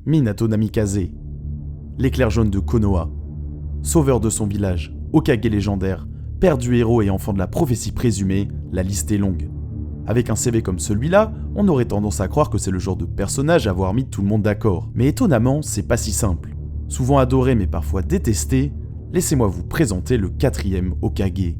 Minato Namikaze, l'éclair jaune de Konoha, sauveur de son village, Hokage légendaire, père du héros et enfant de la prophétie présumée, la liste est longue. Avec un CV comme celui-là, on aurait tendance à croire que c'est le genre de personnage à avoir mis tout le monde d'accord. Mais étonnamment, c'est pas si simple. Souvent adoré mais parfois détesté, laissez-moi vous présenter le 4e Hokage.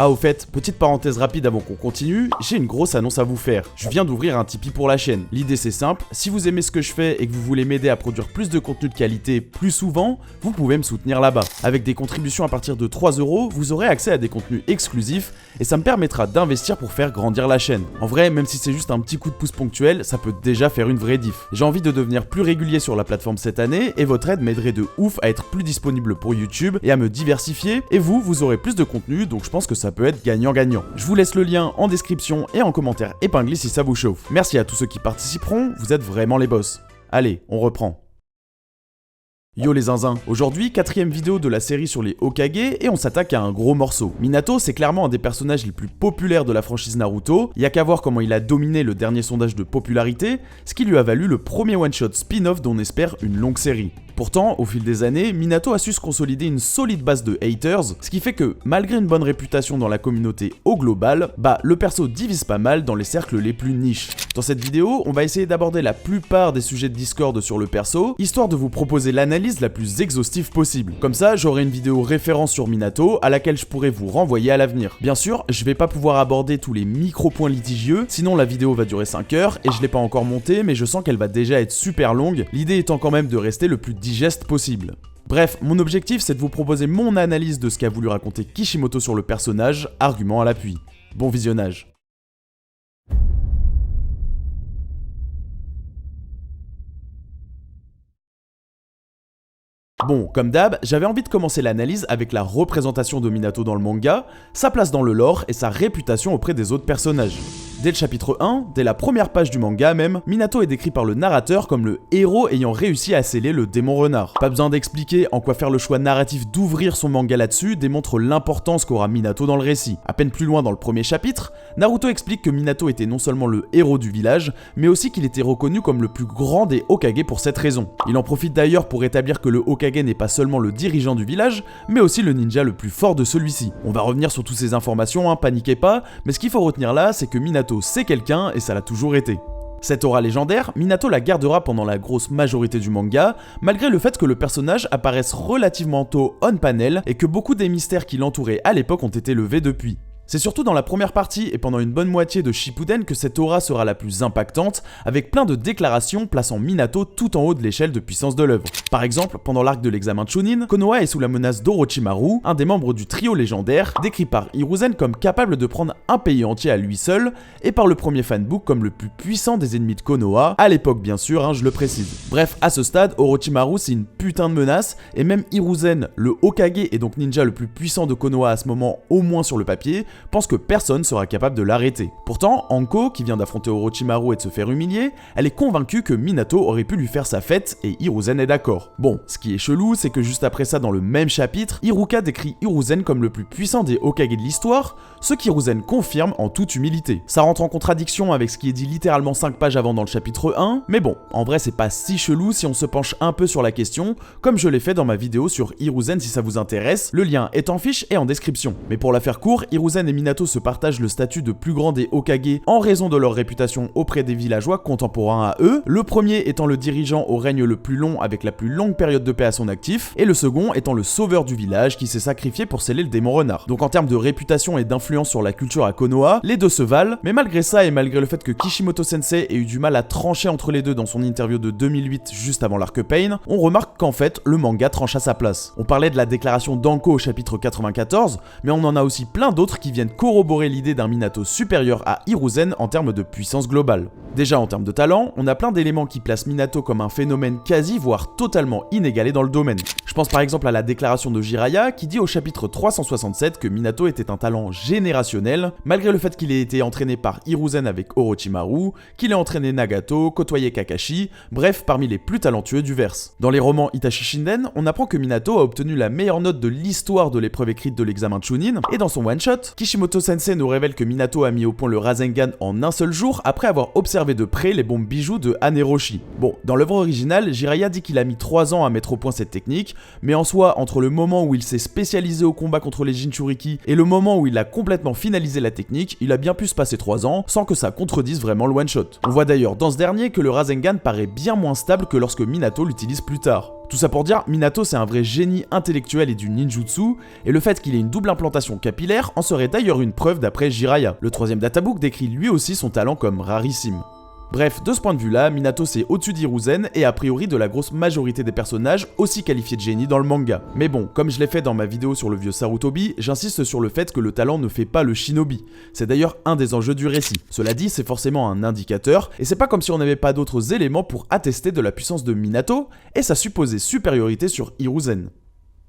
Ah au fait, petite parenthèse rapide avant qu'on continue, j'ai une grosse annonce à vous faire. Je viens d'ouvrir un Tipeee pour la chaîne. L'idée c'est simple, si vous aimez ce que je fais et que vous voulez m'aider à produire plus de contenu de qualité plus souvent, vous pouvez me soutenir là-bas. Avec des contributions à partir de 3€, vous aurez accès à des contenus exclusifs et ça me permettra d'investir pour faire grandir la chaîne. En vrai, même si c'est juste un petit coup de pouce ponctuel, ça peut déjà faire une vraie diff. J'ai envie de devenir plus régulier sur la plateforme cette année et votre aide m'aiderait de ouf à être plus disponible pour YouTube et à me diversifier et vous aurez plus de contenu donc je pense que ça peut être gagnant-gagnant. Je vous laisse le lien en description et en commentaire épinglé si ça vous chauffe. Merci à tous ceux qui participeront, vous êtes vraiment les boss. Allez, on reprend. Yo les zinzins, aujourd'hui 4ème vidéo de la série sur les Hokage et on s'attaque à un gros morceau. Minato c'est clairement un des personnages les plus populaires de la franchise Naruto, y a qu'à voir comment il a dominé le dernier sondage de popularité, ce qui lui a valu le premier one-shot spin-off dont on espère une longue série. Pourtant, au fil des années, Minato a su se consolider une solide base de haters, ce qui fait que, malgré une bonne réputation dans la communauté au global, le perso divise pas mal dans les cercles les plus niches. Dans cette vidéo, on va essayer d'aborder la plupart des sujets de Discord sur le perso, histoire de vous proposer l'analyse la plus exhaustive possible. Comme ça, j'aurai une vidéo référence sur Minato, à laquelle je pourrai vous renvoyer à l'avenir. Bien sûr, je vais pas pouvoir aborder tous les micro-points litigieux, sinon la vidéo va durer 5 heures, et je l'ai pas encore montée, mais je sens qu'elle va déjà être super longue, l'idée étant quand même de rester le plus digeste possible. Bref, mon objectif c'est de vous proposer mon analyse de ce qu'a voulu raconter Kishimoto sur le personnage, argument à l'appui. Bon visionnage. Bon, comme d'hab, j'avais envie de commencer l'analyse avec la représentation de Minato dans le manga, sa place dans le lore et sa réputation auprès des autres personnages. Dès le chapitre 1, dès la première page du manga même, Minato est décrit par le narrateur comme le héros ayant réussi à sceller le démon renard. Pas besoin d'expliquer en quoi faire le choix narratif d'ouvrir son manga là-dessus démontre l'importance qu'aura Minato dans le récit. À peine plus loin dans le premier chapitre, Naruto explique que Minato était non seulement le héros du village, mais aussi qu'il était reconnu comme le plus grand des Hokage pour cette raison. Il en profite d'ailleurs pour établir que le Hokage n'est pas seulement le dirigeant du village, mais aussi le ninja le plus fort de celui-ci. On va revenir sur toutes ces informations, paniquez pas, mais ce qu'il faut retenir là, c'est que Minato c'est quelqu'un et ça l'a toujours été. Cette aura légendaire, Minato la gardera pendant la grosse majorité du manga, malgré le fait que le personnage apparaisse relativement tôt on-panel et que beaucoup des mystères qui l'entouraient à l'époque ont été levés depuis. C'est surtout dans la première partie et pendant une bonne moitié de Shippuden que cette aura sera la plus impactante, avec plein de déclarations plaçant Minato tout en haut de l'échelle de puissance de l'œuvre. Par exemple, pendant l'arc de l'examen Chunin, Konoha est sous la menace d'Orochimaru, un des membres du trio légendaire, décrit par Hiruzen comme capable de prendre un pays entier à lui seul, et par le premier fanbook comme le plus puissant des ennemis de Konoha, à l'époque bien sûr, je le précise. Bref, à ce stade, Orochimaru c'est une putain de menace, et même Hiruzen, le Hokage et donc ninja le plus puissant de Konoha à ce moment, au moins sur le papier, pense que personne sera capable de l'arrêter. Pourtant, Anko, qui vient d'affronter Orochimaru et de se faire humilier, elle est convaincue que Minato aurait pu lui faire sa fête et Hiruzen est d'accord. Bon, ce qui est chelou, c'est que juste après ça dans le même chapitre, Iruka décrit Hiruzen comme le plus puissant des Hokage de l'histoire, ce qu'Hiruzen confirme en toute humilité. Ça rentre en contradiction avec ce qui est dit littéralement 5 pages avant dans le chapitre 1, mais bon, en vrai c'est pas si chelou si on se penche un peu sur la question, comme je l'ai fait dans ma vidéo sur Hiruzen si ça vous intéresse, le lien est en fiche et en description. Mais pour la faire court, Hiruzen et Minato se partagent le statut de plus grand des Hokage en raison de leur réputation auprès des villageois contemporains à eux, le premier étant le dirigeant au règne le plus long avec la plus longue période de paix à son actif, et le second étant le sauveur du village qui s'est sacrifié pour sceller le démon renard. Donc en termes de réputation et d'influence sur la culture à Konoha, les deux se valent, mais malgré ça et malgré le fait que Kishimoto Sensei ait eu du mal à trancher entre les deux dans son interview de 2008 juste avant l'arc Pain, on remarque qu'en fait le manga tranche à sa place. On parlait de la déclaration d'Anko au chapitre 94, mais on en a aussi plein d'autres qui viennent viennent corroborer l'idée d'un Minato supérieur à Hiruzen en termes de puissance globale. Déjà en termes de talent, on a plein d'éléments qui placent Minato comme un phénomène quasi voire totalement inégalé dans le domaine. Je pense par exemple à la déclaration de Jiraiya qui dit au chapitre 367 que Minato était un talent générationnel, malgré le fait qu'il ait été entraîné par Hiruzen avec Orochimaru, qu'il ait entraîné Nagato, côtoyé Kakashi, bref parmi les plus talentueux du verse. Dans les romans Itachi Shinden, on apprend que Minato a obtenu la meilleure note de l'histoire de l'épreuve écrite de l'examen Chunin, et dans son one-shot, Kishimoto Sensei nous révèle que Minato a mis au point le Rasengan en un seul jour après avoir observé de près les bombes bijoux de Haneroshi. Bon, dans l'œuvre originale, Jiraiya dit qu'il a mis 3 ans à mettre au point cette technique, mais en soi, entre le moment où il s'est spécialisé au combat contre les Jinchuriki et le moment où il a complètement finalisé la technique, il a bien pu se passer 3 ans sans que ça contredise vraiment le one-shot. On voit d'ailleurs dans ce dernier que le Rasengan paraît bien moins stable que lorsque Minato l'utilise plus tard. Tout ça pour dire, Minato c'est un vrai génie intellectuel et du ninjutsu, et le fait qu'il ait une double implantation capillaire en serait d'ailleurs une preuve d'après Jiraiya. Le 3e databook décrit lui aussi son talent comme rarissime. Bref, de ce point de vue-là, Minato c'est au-dessus d'Hiruzen et a priori de la grosse majorité des personnages aussi qualifiés de génie dans le manga. Mais bon, comme je l'ai fait dans ma vidéo sur le vieux Sarutobi, j'insiste sur le fait que le talent ne fait pas le shinobi. C'est d'ailleurs un des enjeux du récit. Cela dit, c'est forcément un indicateur, et c'est pas comme si on n'avait pas d'autres éléments pour attester de la puissance de Minato et sa supposée supériorité sur Hiruzen.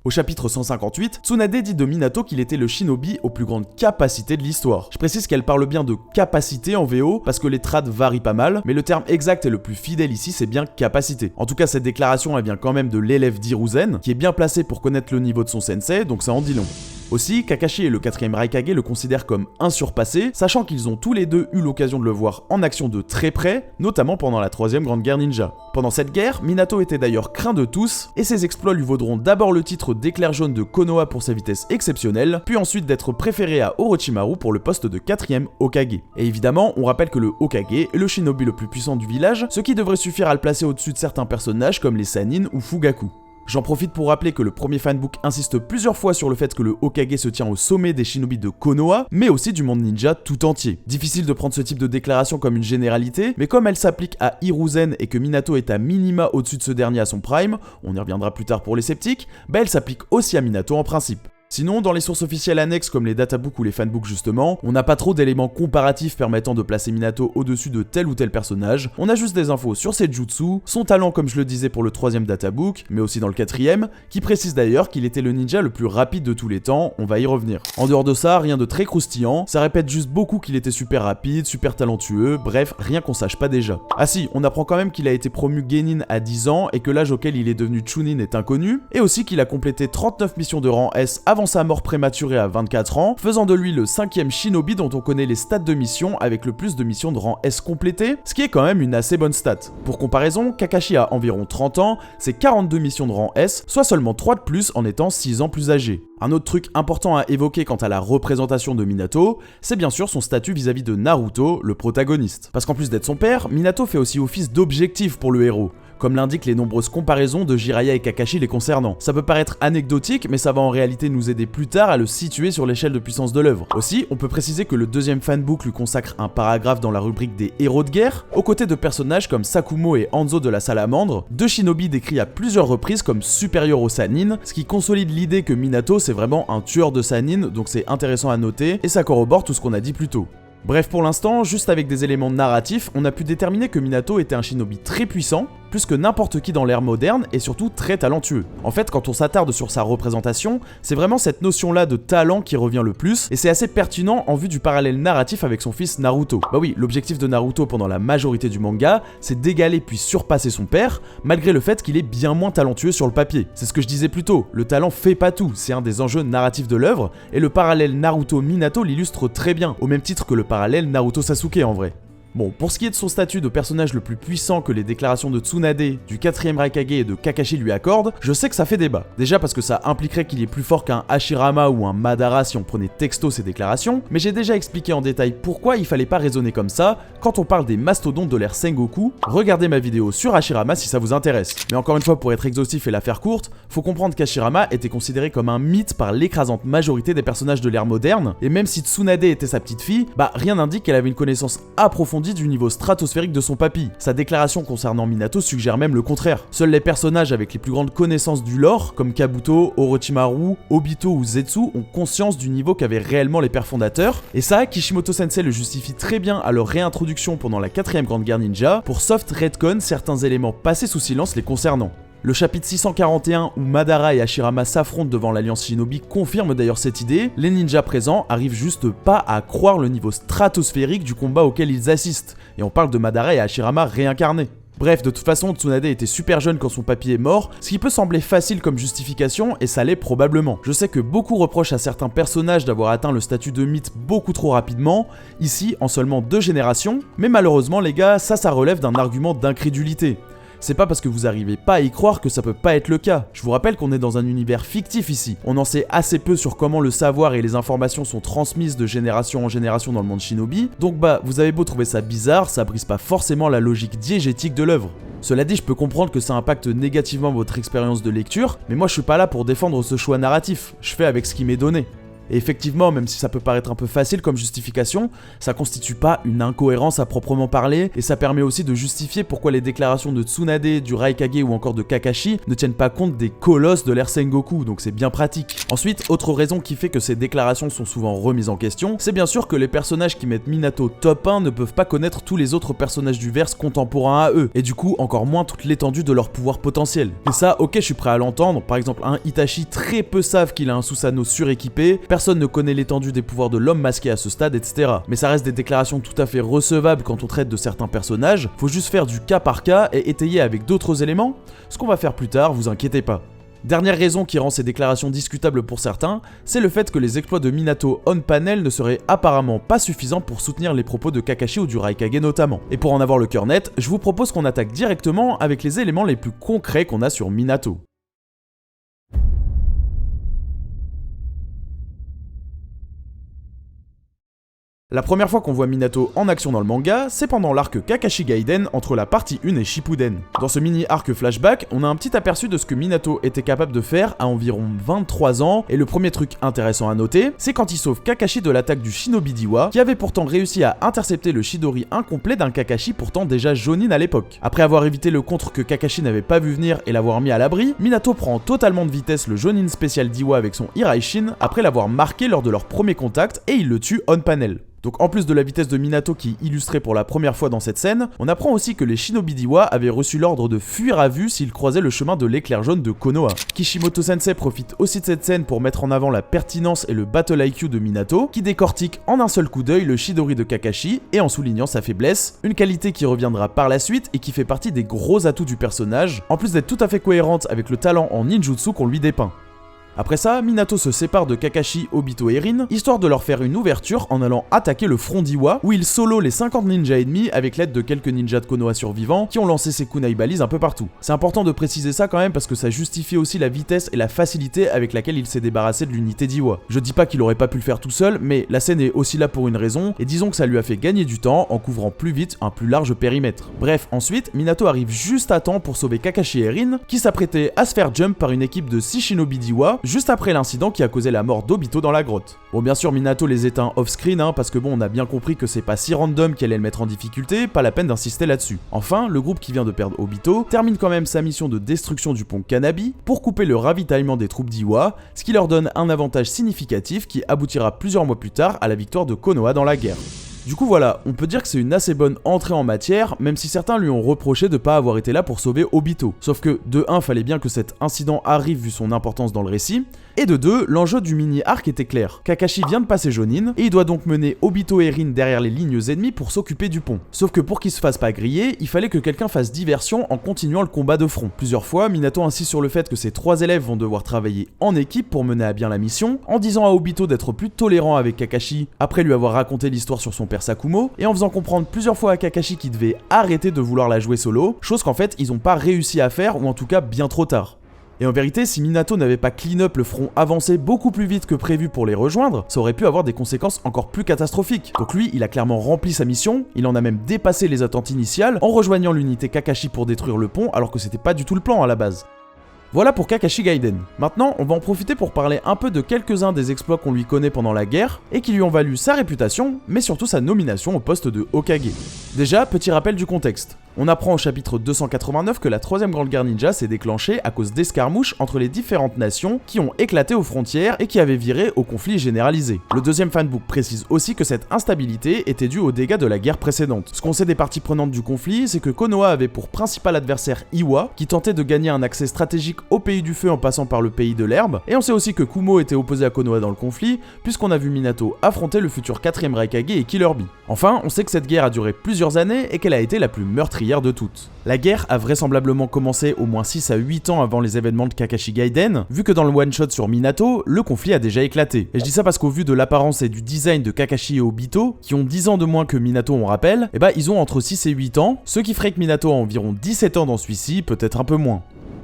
Au chapitre 158, Tsunade dit de Minato qu'il était le shinobi aux plus grandes capacités de l'histoire. Je précise qu'elle parle bien de capacité en VO parce que les trades varient pas mal, mais le terme exact et le plus fidèle ici c'est bien capacité. En tout cas cette déclaration elle vient quand même de l'élève d'Hiruzen, qui est bien placé pour connaître le niveau de son sensei, donc ça en dit long. Aussi, Kakashi et le 4ème Raikage le considèrent comme un surpassé, sachant qu'ils ont tous les deux eu l'occasion de le voir en action de très près, notamment pendant la 3ème Grande Guerre Ninja. Pendant cette guerre, Minato était d'ailleurs craint de tous, et ses exploits lui vaudront d'abord le titre d'éclair jaune de Konoha pour sa vitesse exceptionnelle, puis ensuite d'être préféré à Orochimaru pour le poste de 4ème Hokage. Et évidemment, on rappelle que le Hokage est le shinobi le plus puissant du village, ce qui devrait suffire à le placer au-dessus de certains personnages comme les Sannin ou Fugaku. J'en profite pour rappeler que le premier fanbook insiste plusieurs fois sur le fait que le Hokage se tient au sommet des shinobi de Konoha, mais aussi du monde ninja tout entier. Difficile de prendre ce type de déclaration comme une généralité, mais comme elle s'applique à Hiruzen et que Minato est à minima au-dessus de ce dernier à son prime, on y reviendra plus tard pour les sceptiques, bah elle s'applique aussi à Minato en principe. Sinon, dans les sources officielles annexes comme les databooks ou les fanbooks justement, on n'a pas trop d'éléments comparatifs permettant de placer Minato au-dessus de tel ou tel personnage, on a juste des infos sur ses jutsu, son talent comme je le disais pour le 3ème databook, mais aussi dans le 4ème, qui précise d'ailleurs qu'il était le ninja le plus rapide de tous les temps, on va y revenir. En dehors de ça, rien de très croustillant, ça répète juste beaucoup qu'il était super rapide, super talentueux, bref, rien qu'on sache pas déjà. Ah si, on apprend quand même qu'il a été promu Genin à 10 ans et que l'âge auquel il est devenu Chunin est inconnu, et aussi qu'il a complété 39 missions de rang S avant sa mort prématurée à 24 ans, faisant de lui le 5ème shinobi dont on connaît les stats de mission avec le plus de missions de rang S complétées, ce qui est quand même une assez bonne stat. Pour comparaison, Kakashi a environ 30 ans, c'est 42 missions de rang S, soit seulement 3 de plus en étant 6 ans plus âgé. Un autre truc important à évoquer quant à la représentation de Minato, c'est bien sûr son statut vis-à-vis de Naruto, le protagoniste. Parce qu'en plus d'être son père, Minato fait aussi office d'objectif pour le héros, comme l'indiquent les nombreuses comparaisons de Jiraiya et Kakashi les concernant. Ça peut paraître anecdotique, mais ça va en réalité nous aider plus tard à le situer sur l'échelle de puissance de l'œuvre. Aussi, on peut préciser que le 2ème fanbook lui consacre un paragraphe dans la rubrique des héros de guerre, aux côtés de personnages comme Sakumo et Hanzo de la Salamandre, deux shinobi décrits à plusieurs reprises comme supérieurs aux Sannin, ce qui consolide l'idée que Minato c'est vraiment un tueur de Sannin, donc c'est intéressant à noter, et ça corrobore tout ce qu'on a dit plus tôt. Bref, pour l'instant, juste avec des éléments narratifs, on a pu déterminer que Minato était un shinobi très puissant, plus que n'importe qui dans l'ère moderne, et surtout très talentueux. En fait, quand on s'attarde sur sa représentation, c'est vraiment cette notion-là de talent qui revient le plus, et c'est assez pertinent en vue du parallèle narratif avec son fils Naruto. Bah oui, l'objectif de Naruto pendant la majorité du manga, c'est d'égaler puis surpasser son père, malgré le fait qu'il est bien moins talentueux sur le papier. C'est ce que je disais plus tôt, le talent fait pas tout, c'est un des enjeux narratifs de l'œuvre, et le parallèle Naruto-Minato l'illustre très bien, au même titre que le parallèle Naruto-Sasuke en vrai. Bon, pour ce qui est de son statut de personnage le plus puissant que les déclarations de Tsunade, du 4ème Raikage et de Kakashi lui accordent, je sais que ça fait débat. Déjà parce que ça impliquerait qu'il est plus fort qu'un Hashirama ou un Madara si on prenait texto ses déclarations, mais j'ai déjà expliqué en détail pourquoi il fallait pas raisonner comme ça quand on parle des mastodontes de l'ère Sengoku. Regardez ma vidéo sur Hashirama si ça vous intéresse. Mais encore une fois, pour être exhaustif et la faire courte, faut comprendre qu'Hashirama était considéré comme un mythe par l'écrasante majorité des personnages de l'ère moderne, et même si Tsunade était sa petite fille, bah rien n'indique qu'elle avait une connaissance approfondie dit du niveau stratosphérique de son papy. Sa déclaration concernant Minato suggère même le contraire. Seuls les personnages avec les plus grandes connaissances du lore, comme Kabuto, Orochimaru, Obito ou Zetsu, ont conscience du niveau qu'avaient réellement les pères fondateurs, et ça, Kishimoto Sensei le justifie très bien à leur réintroduction pendant la 4ème Grande Guerre Ninja, pour soft retcon certains éléments passés sous silence les concernant. Le chapitre 641 où Madara et Hashirama s'affrontent devant l'Alliance Shinobi confirme d'ailleurs cette idée, les ninjas présents arrivent juste pas à croire le niveau stratosphérique du combat auquel ils assistent, et on parle de Madara et Hashirama réincarnés. Bref, de toute façon, Tsunade était super jeune quand son papy est mort, ce qui peut sembler facile comme justification, et ça l'est probablement. Je sais que beaucoup reprochent à certains personnages d'avoir atteint le statut de mythe beaucoup trop rapidement, ici en seulement 2 générations, mais malheureusement les gars, ça relève d'un argument d'incrédulité. C'est pas parce que vous arrivez pas à y croire que ça peut pas être le cas. Je vous rappelle qu'on est dans un univers fictif ici. On en sait assez peu sur comment le savoir et les informations sont transmises de génération en génération dans le monde shinobi, donc vous avez beau trouver ça bizarre, ça brise pas forcément la logique diégétique de l'œuvre. Cela dit, je peux comprendre que ça impacte négativement votre expérience de lecture, mais moi je suis pas là pour défendre ce choix narratif, je fais avec ce qui m'est donné. Et effectivement, même si ça peut paraître un peu facile comme justification, ça constitue pas une incohérence à proprement parler, et ça permet aussi de justifier pourquoi les déclarations de Tsunade, du Raikage ou encore de Kakashi ne tiennent pas compte des colosses de l'ère Sengoku, donc c'est bien pratique. Ensuite, autre raison qui fait que ces déclarations sont souvent remises en question, c'est bien sûr que les personnages qui mettent Minato top 1 ne peuvent pas connaître tous les autres personnages du verse contemporains à eux, et du coup encore moins toute l'étendue de leur pouvoir potentiel. Et ça, ok, je suis prêt à l'entendre, par exemple un Itachi très peu savent qu'il a un Susanoo suréquipé, personne ne connaît l'étendue des pouvoirs de l'homme masqué à ce stade, etc. Mais ça reste des déclarations tout à fait recevables quand on traite de certains personnages, faut juste faire du cas par cas et étayer avec d'autres éléments, ce qu'on va faire plus tard, vous inquiétez pas. Dernière raison qui rend ces déclarations discutables pour certains, c'est le fait que les exploits de Minato on-panel ne seraient apparemment pas suffisants pour soutenir les propos de Kakashi ou du Raikage notamment. Et pour en avoir le cœur net, je vous propose qu'on attaque directement avec les éléments les plus concrets qu'on a sur Minato. La première fois qu'on voit Minato en action dans le manga, c'est pendant l'arc Kakashi Gaiden entre la partie 1 et Shippuden. Dans ce mini-arc flashback, on a un petit aperçu de ce que Minato était capable de faire à environ 23 ans, et le premier truc intéressant à noter, c'est quand il sauve Kakashi de l'attaque du Shinobi Diwa, qui avait pourtant réussi à intercepter le Chidori incomplet d'un Kakashi pourtant déjà Jonin à l'époque. Après avoir évité le contre que Kakashi n'avait pas vu venir et l'avoir mis à l'abri, Minato prend totalement de vitesse le Jonin spécial Diwa avec son Hiraishin après l'avoir marqué lors de leur premier contact, et il le tue on-panel. Donc en plus de la vitesse de Minato qui est illustrée pour la première fois dans cette scène, on apprend aussi que les Shinobi Diwa avaient reçu l'ordre de fuir à vue s'ils croisaient le chemin de l'éclair jaune de Konoha. Kishimoto Sensei profite aussi de cette scène pour mettre en avant la pertinence et le battle IQ de Minato, qui décortique en un seul coup d'œil le Chidori de Kakashi et en soulignant sa faiblesse, une qualité qui reviendra par la suite et qui fait partie des gros atouts du personnage, en plus d'être tout à fait cohérente avec le talent en ninjutsu qu'on lui dépeint. Après ça, Minato se sépare de Kakashi, Obito et Rin, histoire de leur faire une ouverture en allant attaquer le front d'Iwa, où il solo les 50 ninjas ennemis avec l'aide de quelques ninjas de Konoha survivants qui ont lancé ses kunai balises un peu partout. C'est important de préciser ça quand même parce que ça justifie aussi la vitesse et la facilité avec laquelle il s'est débarrassé de l'unité d'Iwa. Je dis pas qu'il aurait pas pu le faire tout seul, mais la scène est aussi là pour une raison, et disons que ça lui a fait gagner du temps en couvrant plus vite un plus large périmètre. Bref, ensuite, Minato arrive juste à temps pour sauver Kakashi et Rin, qui s'apprêtaient à se faire jump par une équipe de 6 shinobi d'Iwa, juste après l'incident qui a causé la mort d'Obito dans la grotte. Bon, bien sûr, Minato les éteint off-screen, parce que bon, on a bien compris que c'est pas si random qu'elle allait le mettre en difficulté, pas la peine d'insister là-dessus. Enfin, le groupe qui vient de perdre Obito termine quand même sa mission de destruction du pont Kanabi pour couper le ravitaillement des troupes d'Iwa, ce qui leur donne un avantage significatif qui aboutira plusieurs mois plus tard à la victoire de Konoha dans la guerre. Du coup voilà, on peut dire que c'est une assez bonne entrée en matière, même si certains lui ont reproché de pas avoir été là pour sauver Obito. Sauf que de 1, fallait bien que cet incident arrive vu son importance dans le récit, et de 2, l'enjeu du mini-arc était clair. Kakashi vient de passer Jonin, et il doit donc mener Obito et Rin derrière les lignes ennemies pour s'occuper du pont. Sauf que pour qu'il se fasse pas griller, il fallait que quelqu'un fasse diversion en continuant le combat de front. Plusieurs fois, Minato insiste sur le fait que ses 3 élèves vont devoir travailler en équipe pour mener à bien la mission, en disant à Obito d'être plus tolérant avec Kakashi, après lui avoir raconté l'histoire sur son père Sakumo, et en faisant comprendre plusieurs fois à Kakashi qu'il devait arrêter de vouloir la jouer solo, chose qu'en fait ils ont pas réussi à faire, ou en tout cas bien trop tard. Et en vérité, si Minato n'avait pas clean up le front avancé beaucoup plus vite que prévu pour les rejoindre, ça aurait pu avoir des conséquences encore plus catastrophiques. Donc lui, il a clairement rempli sa mission, il en a même dépassé les attentes initiales en rejoignant l'unité Kakashi pour détruire le pont alors que c'était pas du tout le plan à la base. Voilà pour Kakashi Gaiden. Maintenant, on va en profiter pour parler un peu de quelques-uns des exploits qu'on lui connaît pendant la guerre, et qui lui ont valu sa réputation, mais surtout sa nomination au poste de Hokage. Déjà, petit rappel du contexte. On apprend au chapitre 289 que la troisième grande guerre ninja s'est déclenchée à cause d'escarmouches entre les différentes nations qui ont éclaté aux frontières et qui avaient viré au conflit généralisé. Le deuxième fanbook précise aussi que cette instabilité était due aux dégâts de la guerre précédente. Ce qu'on sait des parties prenantes du conflit, c'est que Konoha avait pour principal adversaire Iwa, qui tentait de gagner un accès stratégique au pays du feu en passant par le pays de l'herbe, et on sait aussi que Kumo était opposé à Konoha dans le conflit, puisqu'on a vu Minato affronter le futur 4ème Raikage et Killer Bee. Enfin, on sait que cette guerre a duré plusieurs années et qu'elle a été la plus meurtrière de toutes. La guerre a vraisemblablement commencé au moins 6 à 8 ans avant les événements de Kakashi Gaiden, vu que dans le one-shot sur Minato, le conflit a déjà éclaté. Et je dis ça parce qu'au vu de l'apparence et du design de Kakashi et Obito, qui ont 10 ans de moins que Minato on rappelle, et bah ils ont entre 6 et 8 ans, ce qui ferait que Minato a environ 17 ans dans celui-ci, peut-être un peu moins.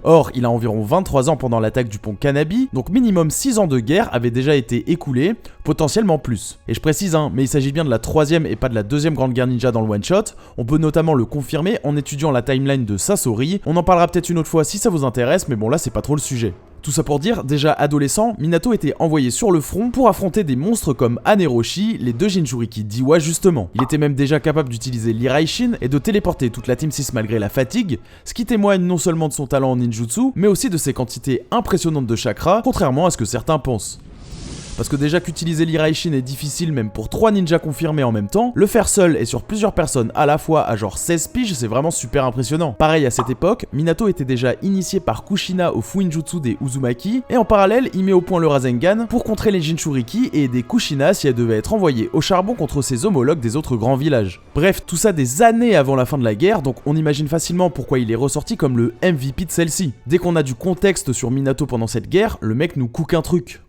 Or, il a environ 23 ans pendant l'attaque du pont Kanabi, donc minimum 6 ans de guerre avaient déjà été écoulés, potentiellement plus. Et je précise, mais il s'agit bien de la troisième et pas de la deuxième grande guerre ninja dans le one-shot, on peut notamment le confirmer en étudiant la timeline de Sasori, on en parlera peut-être une autre fois si ça vous intéresse, mais bon là c'est pas trop le sujet. Tout ça pour dire, déjà adolescent, Minato était envoyé sur le front pour affronter des monstres comme Aneroshi, les deux Jinchuriki d'Iwa justement. Il était même déjà capable d'utiliser l'Iraishin et de téléporter toute la Team 6 malgré la fatigue, ce qui témoigne non seulement de son talent en ninjutsu, mais aussi de ses quantités impressionnantes de chakra, contrairement à ce que certains pensent. Parce que déjà qu'utiliser l'Iraishin est difficile même pour 3 ninjas confirmés en même temps, le faire seul et sur plusieurs personnes à la fois à genre 16 piges, c'est vraiment super impressionnant. Pareil à cette époque, Minato était déjà initié par Kushina au Fuinjutsu des Uzumaki, et en parallèle, il met au point le Rasengan pour contrer les Jinchuriki et aider Kushina si elle devait être envoyée au charbon contre ses homologues des autres grands villages. Bref, tout ça des années avant la fin de la guerre, donc on imagine facilement pourquoi il est ressorti comme le MVP de celle-ci. Dès qu'on a du contexte sur Minato pendant cette guerre, le mec nous cook un truc.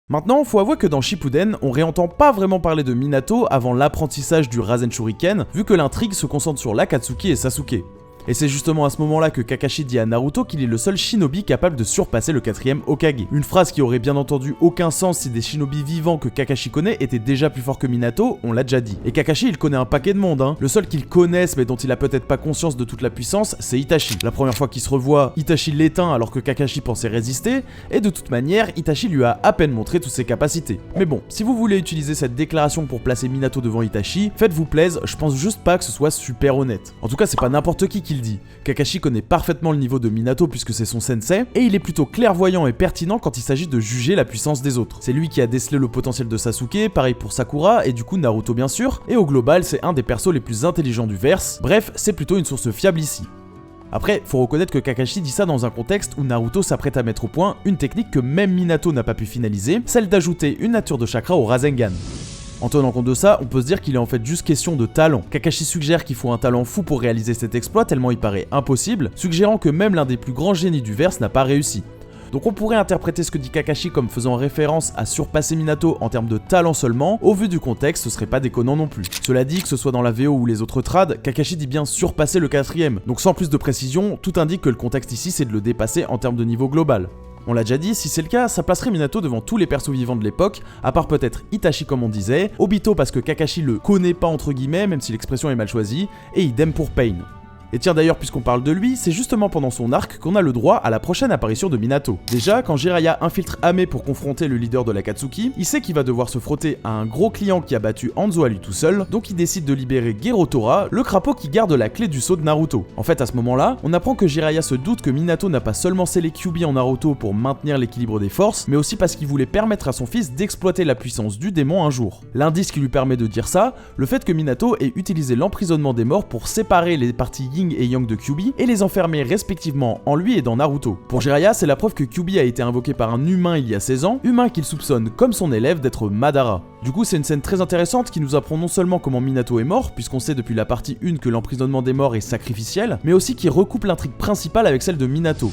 Maintenant, faut avouer que dans Shippuden, on réentend pas vraiment parler de Minato avant l'apprentissage du Rasen Shuriken, vu que l'intrigue se concentre sur l'Akatsuki et Sasuke. Et c'est justement à ce moment-là que Kakashi dit à Naruto qu'il est le seul shinobi capable de surpasser le 4ème Hokage. Une phrase qui aurait bien entendu aucun sens si des shinobi vivants que Kakashi connaît étaient déjà plus forts que Minato, on l'a déjà dit. Et Kakashi il connaît un paquet de monde, Le seul qu'il connaisse mais dont il a peut-être pas conscience de toute la puissance, c'est Itachi. La première fois qu'ils se revoient, Itachi l'éteint alors que Kakashi pensait résister, et de toute manière, Itachi lui a à peine montré toutes ses capacités. Mais bon, si vous voulez utiliser cette déclaration pour placer Minato devant Itachi, faites-vous plaise, je pense juste pas que ce soit super honnête. En tout cas, c'est pas n'importe qui le dit. Kakashi connaît parfaitement le niveau de Minato puisque c'est son sensei, et il est plutôt clairvoyant et pertinent quand il s'agit de juger la puissance des autres. C'est lui qui a décelé le potentiel de Sasuke, pareil pour Sakura, et du coup Naruto bien sûr, et au global c'est un des persos les plus intelligents du verse, bref, c'est plutôt une source fiable ici. Après, faut reconnaître que Kakashi dit ça dans un contexte où Naruto s'apprête à mettre au point une technique que même Minato n'a pas pu finaliser, celle d'ajouter une nature de chakra au Rasengan. En tenant compte de ça, on peut se dire qu'il est en fait juste question de talent. Kakashi suggère qu'il faut un talent fou pour réaliser cet exploit tellement il paraît impossible, suggérant que même l'un des plus grands génies du verse n'a pas réussi. Donc on pourrait interpréter ce que dit Kakashi comme faisant référence à surpasser Minato en termes de talent seulement, au vu du contexte ce serait pas déconnant non plus. Cela dit, que ce soit dans la VO ou les autres trades, Kakashi dit bien surpasser le 4ème, donc sans plus de précision, tout indique que le contexte ici c'est de le dépasser en termes de niveau global. On l'a déjà dit, si c'est le cas, ça placerait Minato devant tous les persos vivants de l'époque, à part peut-être Itachi comme on disait, Obito parce que Kakashi le connaît pas entre guillemets, même si l'expression est mal choisie, et idem pour Pain. Et tiens d'ailleurs, puisqu'on parle de lui, c'est justement pendant son arc qu'on a le droit à la prochaine apparition de Minato. Déjà, quand Jiraiya infiltre Ame pour confronter le leader de l'Akatsuki, il sait qu'il va devoir se frotter à un gros client qui a battu Hanzo à lui tout seul, donc il décide de libérer Gerotora, le crapaud qui garde la clé du sceau de Naruto. En fait, à ce moment-là, on apprend que Jiraiya se doute que Minato n'a pas seulement scellé Kyuubi en Naruto pour maintenir l'équilibre des forces, mais aussi parce qu'il voulait permettre à son fils d'exploiter la puissance du démon un jour. L'indice qui lui permet de dire ça, le fait que Minato ait utilisé l'emprisonnement des morts pour séparer les parties Yin et Yang de Kyuubi et les enfermer respectivement en lui et dans Naruto. Pour Jiraiya, c'est la preuve que Kyuubi a été invoqué par un humain il y a 16 ans, humain qu'il soupçonne comme son élève d'être Madara. Du coup, c'est une scène très intéressante qui nous apprend non seulement comment Minato est mort, puisqu'on sait depuis la partie 1 que l'emprisonnement des morts est sacrificiel, mais aussi qui recoupe l'intrigue principale avec celle de Minato.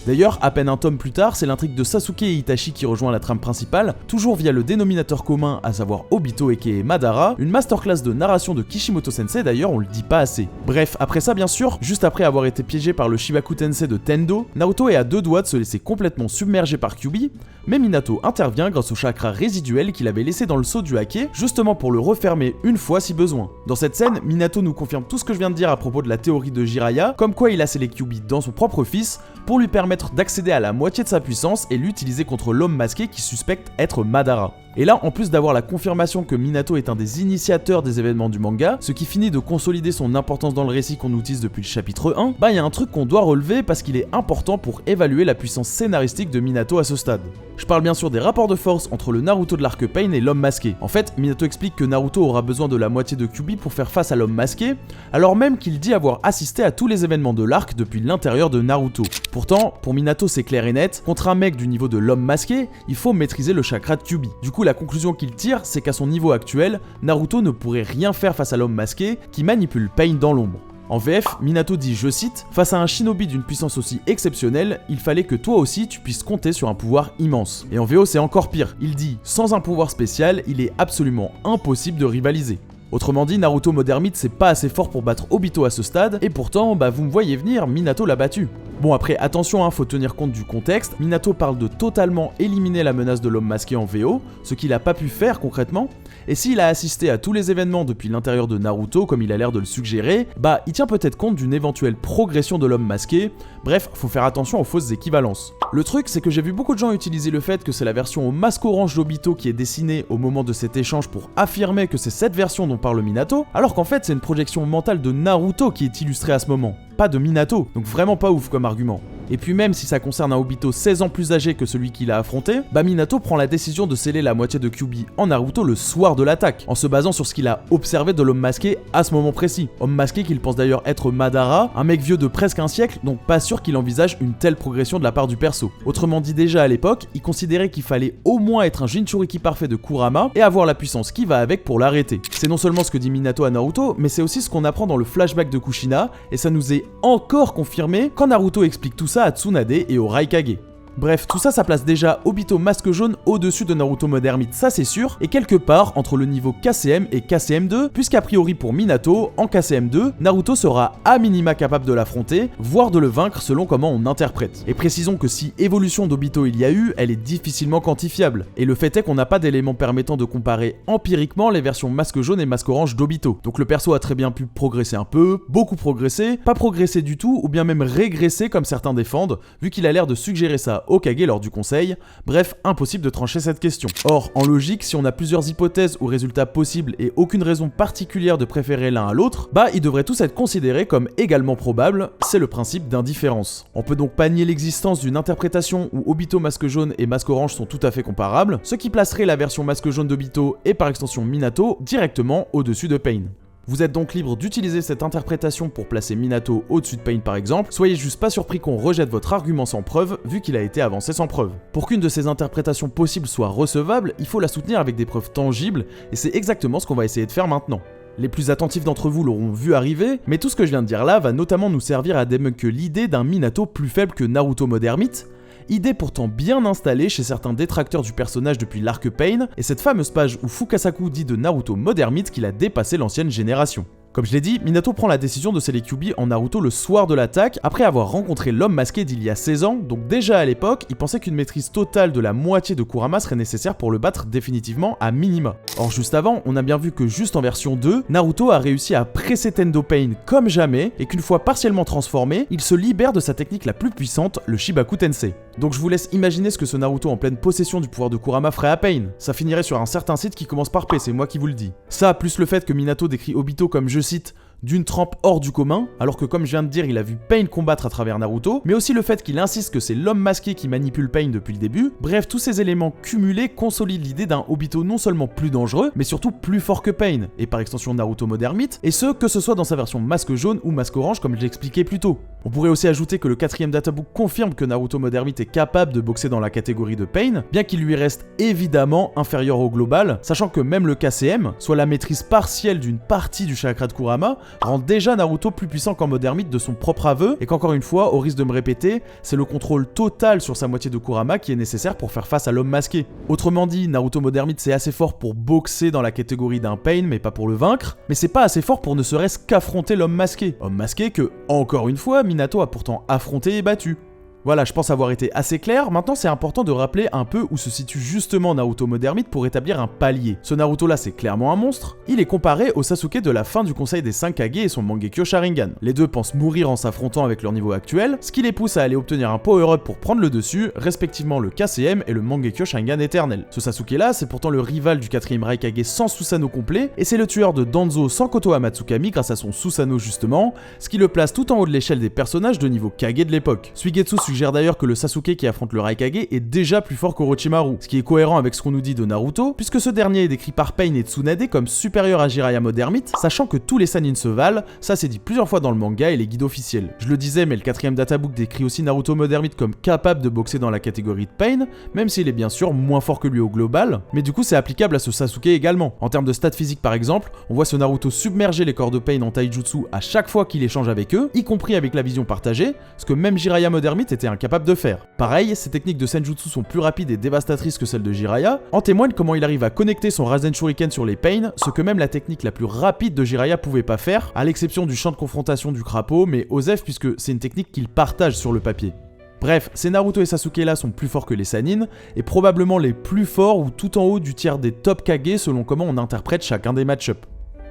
D'ailleurs, à peine un tome plus tard, c'est l'intrigue de Sasuke et Itachi qui rejoint la trame principale, toujours via le dénominateur commun, à savoir Obito aka Madara, une masterclass de narration de Kishimoto Sensei d'ailleurs, on le dit pas assez. Bref, après ça bien sûr, juste après avoir été piégé par le Shibaku Tensei de Tendo, Naruto est à deux doigts de se laisser complètement submerger par Kyuubi, mais Minato intervient grâce au chakra résiduel qu'il avait laissé dans le seau du Hake, justement pour le refermer une fois si besoin. Dans cette scène, Minato nous confirme tout ce que je viens de dire à propos de la théorie de Jiraiya, comme quoi il a scellé Kyuubi dans son propre fils, pour lui permettre d'accéder à la moitié de sa puissance et l'utiliser contre l'homme masqué qui suspecte être Madara. Et là, en plus d'avoir la confirmation que Minato est un des initiateurs des événements du manga, ce qui finit de consolider son importance dans le récit qu'on nous tease depuis le chapitre 1, bah il y a un truc qu'on doit relever parce qu'il est important pour évaluer la puissance scénaristique de Minato à ce stade. Je parle bien sûr des rapports de force entre le Naruto de l'arc Pain et l'homme masqué. En fait, Minato explique que Naruto aura besoin de la moitié de Kyuubi pour faire face à l'homme masqué, alors même qu'il dit avoir assisté à tous les événements de l'arc depuis l'intérieur de Naruto. Pourtant, pour Minato c'est clair et net, contre un mec du niveau de l'homme masqué, il faut maîtriser le chakra de Kyuubi. Du coup, la conclusion qu'il tire, c'est qu'à son niveau actuel, Naruto ne pourrait rien faire face à l'homme masqué qui manipule Pain dans l'ombre. En VF, Minato dit, je cite, « Face à un shinobi d'une puissance aussi exceptionnelle, il fallait que toi aussi tu puisses compter sur un pouvoir immense. » Et en VO c'est encore pire, il dit, « Sans un pouvoir spécial, il est absolument impossible de rivaliser. » Autrement dit, Naruto Modermite c'est pas assez fort pour battre Obito à ce stade, et pourtant, bah vous me voyez venir, Minato l'a battu. Bon après, attention, faut tenir compte du contexte, Minato parle de totalement éliminer la menace de l'homme masqué en VO, ce qu'il a pas pu faire concrètement, et s'il a assisté à tous les événements depuis l'intérieur de Naruto, comme il a l'air de le suggérer, bah il tient peut-être compte d'une éventuelle progression de l'homme masqué, bref, faut faire attention aux fausses équivalences. Le truc, c'est que j'ai vu beaucoup de gens utiliser le fait que c'est la version au masque orange d'Obito qui est dessinée au moment de cet échange pour affirmer que c'est cette version dont parle Minato, alors qu'en fait c'est une projection mentale de Naruto qui est illustrée à ce moment, pas de Minato, donc vraiment pas ouf comme argument. Et puis même si ça concerne un Obito 16 ans plus âgé que celui qu'il a affronté, bah Minato prend la décision de sceller la moitié de Kyuubi en Naruto le soir de l'attaque, en se basant sur ce qu'il a observé de l'homme masqué à ce moment précis. Homme masqué qu'il pense d'ailleurs être Madara, un mec vieux de presque un siècle, donc pas sûr qu'il envisage une telle progression de la part du perso. Autrement dit, déjà à l'époque, il considérait qu'il fallait au moins être un Jinchuriki parfait de Kurama et avoir la puissance qui va avec pour l'arrêter. C'est non seulement ce que dit Minato à Naruto, mais c'est aussi ce qu'on apprend dans le flashback de Kushina, et ça nous est encore confirmé quand Naruto explique tout ça à Tsunade et au Raikage. Bref, tout ça, ça place déjà Obito masque jaune au-dessus de Naruto Modermite, ça c'est sûr, et quelque part entre le niveau KCM et KCM2, puisqu'a priori pour Minato, en KCM2, Naruto sera à minima capable de l'affronter, voire de le vaincre selon comment on interprète. Et précisons que si évolution d'Obito il y a eu, elle est difficilement quantifiable, et le fait est qu'on n'a pas d'éléments permettant de comparer empiriquement les versions masque jaune et masque orange d'Obito. Donc le perso a très bien pu progresser un peu, beaucoup progresser, pas progresser du tout, ou bien même régresser comme certains défendent, vu qu'il a l'air de suggérer ça Hokage lors du conseil, bref, impossible de trancher cette question. Or, en logique, si on a plusieurs hypothèses ou résultats possibles et aucune raison particulière de préférer l'un à l'autre, bah ils devraient tous être considérés comme également probables, c'est le principe d'indifférence. On peut donc pas nier l'existence d'une interprétation où Obito masque jaune et masque orange sont tout à fait comparables, ce qui placerait la version masque jaune d'Obito et par extension Minato directement au-dessus de Pain. Vous êtes donc libre d'utiliser cette interprétation pour placer Minato au-dessus de Pain par exemple, soyez juste pas surpris qu'on rejette votre argument sans preuve, vu qu'il a été avancé sans preuve. Pour qu'une de ces interprétations possibles soit recevable, il faut la soutenir avec des preuves tangibles, et c'est exactement ce qu'on va essayer de faire maintenant. Les plus attentifs d'entre vous l'auront vu arriver, mais tout ce que je viens de dire là va notamment nous servir à débunker l'idée d'un Minato plus faible que Naruto Modermite, idée pourtant bien installée chez certains détracteurs du personnage depuis l'arc Pain, et cette fameuse page où Fukasaku dit de Naruto Modermite qu'il a dépassé l'ancienne génération. Comme je l'ai dit, Minato prend la décision de sceller Kyuubi en Naruto le soir de l'attaque, après avoir rencontré l'homme masqué d'il y a 16 ans, donc déjà à l'époque, il pensait qu'une maîtrise totale de la moitié de Kurama serait nécessaire pour le battre définitivement à minima. Or juste avant, on a bien vu que juste en version 2, Naruto a réussi à presser Tendo Pain comme jamais, et qu'une fois partiellement transformé, il se libère de sa technique la plus puissante, le Shibaku Tensei. Donc je vous laisse imaginer ce que ce Naruto en pleine possession du pouvoir de Kurama ferait à Pain. Ça finirait sur un certain site qui commence par P, c'est moi qui vous le dis. Ça, plus le fait que Minato décrit Obito comme, je cite, d'une trempe hors du commun, alors que comme je viens de dire, il a vu Pain combattre à travers Naruto, mais aussi le fait qu'il insiste que c'est l'homme masqué qui manipule Pain depuis le début. Bref, tous ces éléments cumulés consolident l'idée d'un Obito non seulement plus dangereux, mais surtout plus fort que Pain, et par extension Naruto Modermite, et ce, que ce soit dans sa version masque jaune ou masque orange comme je l'expliquais plus tôt. On pourrait aussi ajouter que le 4ème databook confirme que Naruto Modermite est capable de boxer dans la catégorie de Pain, bien qu'il lui reste évidemment inférieur au global, sachant que même le KCM, soit la maîtrise partielle d'une partie du chakra de Kurama, rend déjà Naruto plus puissant qu'en mode ermite de son propre aveu, et qu'encore une fois, au risque de me répéter, c'est le contrôle total sur sa moitié de Kurama qui est nécessaire pour faire face à l'homme masqué. Autrement dit, Naruto mode ermite c'est assez fort pour boxer dans la catégorie d'un Pain, mais pas pour le vaincre, mais c'est pas assez fort pour ne serait-ce qu'affronter l'homme masqué. Homme masqué que, encore une fois, Minato a pourtant affronté et battu. Voilà, je pense avoir été assez clair. Maintenant, c'est important de rappeler un peu où se situe justement Naruto mode ermite pour établir un palier. Ce Naruto là, c'est clairement un monstre. Il est comparé au Sasuke de la fin du Conseil des 5 Kage et son Mangekyo Sharingan. Les deux pensent mourir en s'affrontant avec leur niveau actuel, ce qui les pousse à aller obtenir un power-up pour prendre le dessus, respectivement le KCM et le Mangekyo Sharingan éternel. Ce Sasuke là, c'est pourtant le rival du 4ème Raikage sans Susanoo complet, et c'est le tueur de Danzo sans Kotoha Matsukami grâce à son Susanoo justement, ce qui le place tout en haut de l'échelle des personnages de niveau Kage de l'époque. Suigetsu suggère d'ailleurs que le Sasuke qui affronte le Raikage est déjà plus fort qu'Orochimaru, ce qui est cohérent avec ce qu'on nous dit de Naruto, puisque ce dernier est décrit par Pain et Tsunade comme supérieur à Jiraiya mode ermite, sachant que tous les Sannin se valent, ça c'est dit plusieurs fois dans le manga et les guides officiels. Je le disais, mais le 4ème databook décrit aussi Naruto mode ermite comme capable de boxer dans la catégorie de Pain, même s'il est bien sûr moins fort que lui au global, mais du coup c'est applicable à ce Sasuke également. En termes de stats physiques par exemple, on voit ce Naruto submerger les corps de Pain en taijutsu à chaque fois qu'il échange avec eux, y compris avec la vision partagée, ce que même Jiraiya mode ermite était incapable de faire. Pareil, ces techniques de Senjutsu sont plus rapides et dévastatrices que celles de Jiraiya, en témoigne comment il arrive à connecter son Rasen Shuriken sur les Pain, ce que même la technique la plus rapide de Jiraiya pouvait pas faire, à l'exception du champ de confrontation du crapaud, mais Osef puisque c'est une technique qu'il partage sur le papier. Bref, ces Naruto et Sasuke là sont plus forts que les Sannin, et probablement les plus forts ou tout en haut du tiers des top Kage selon comment on interprète chacun des match-ups.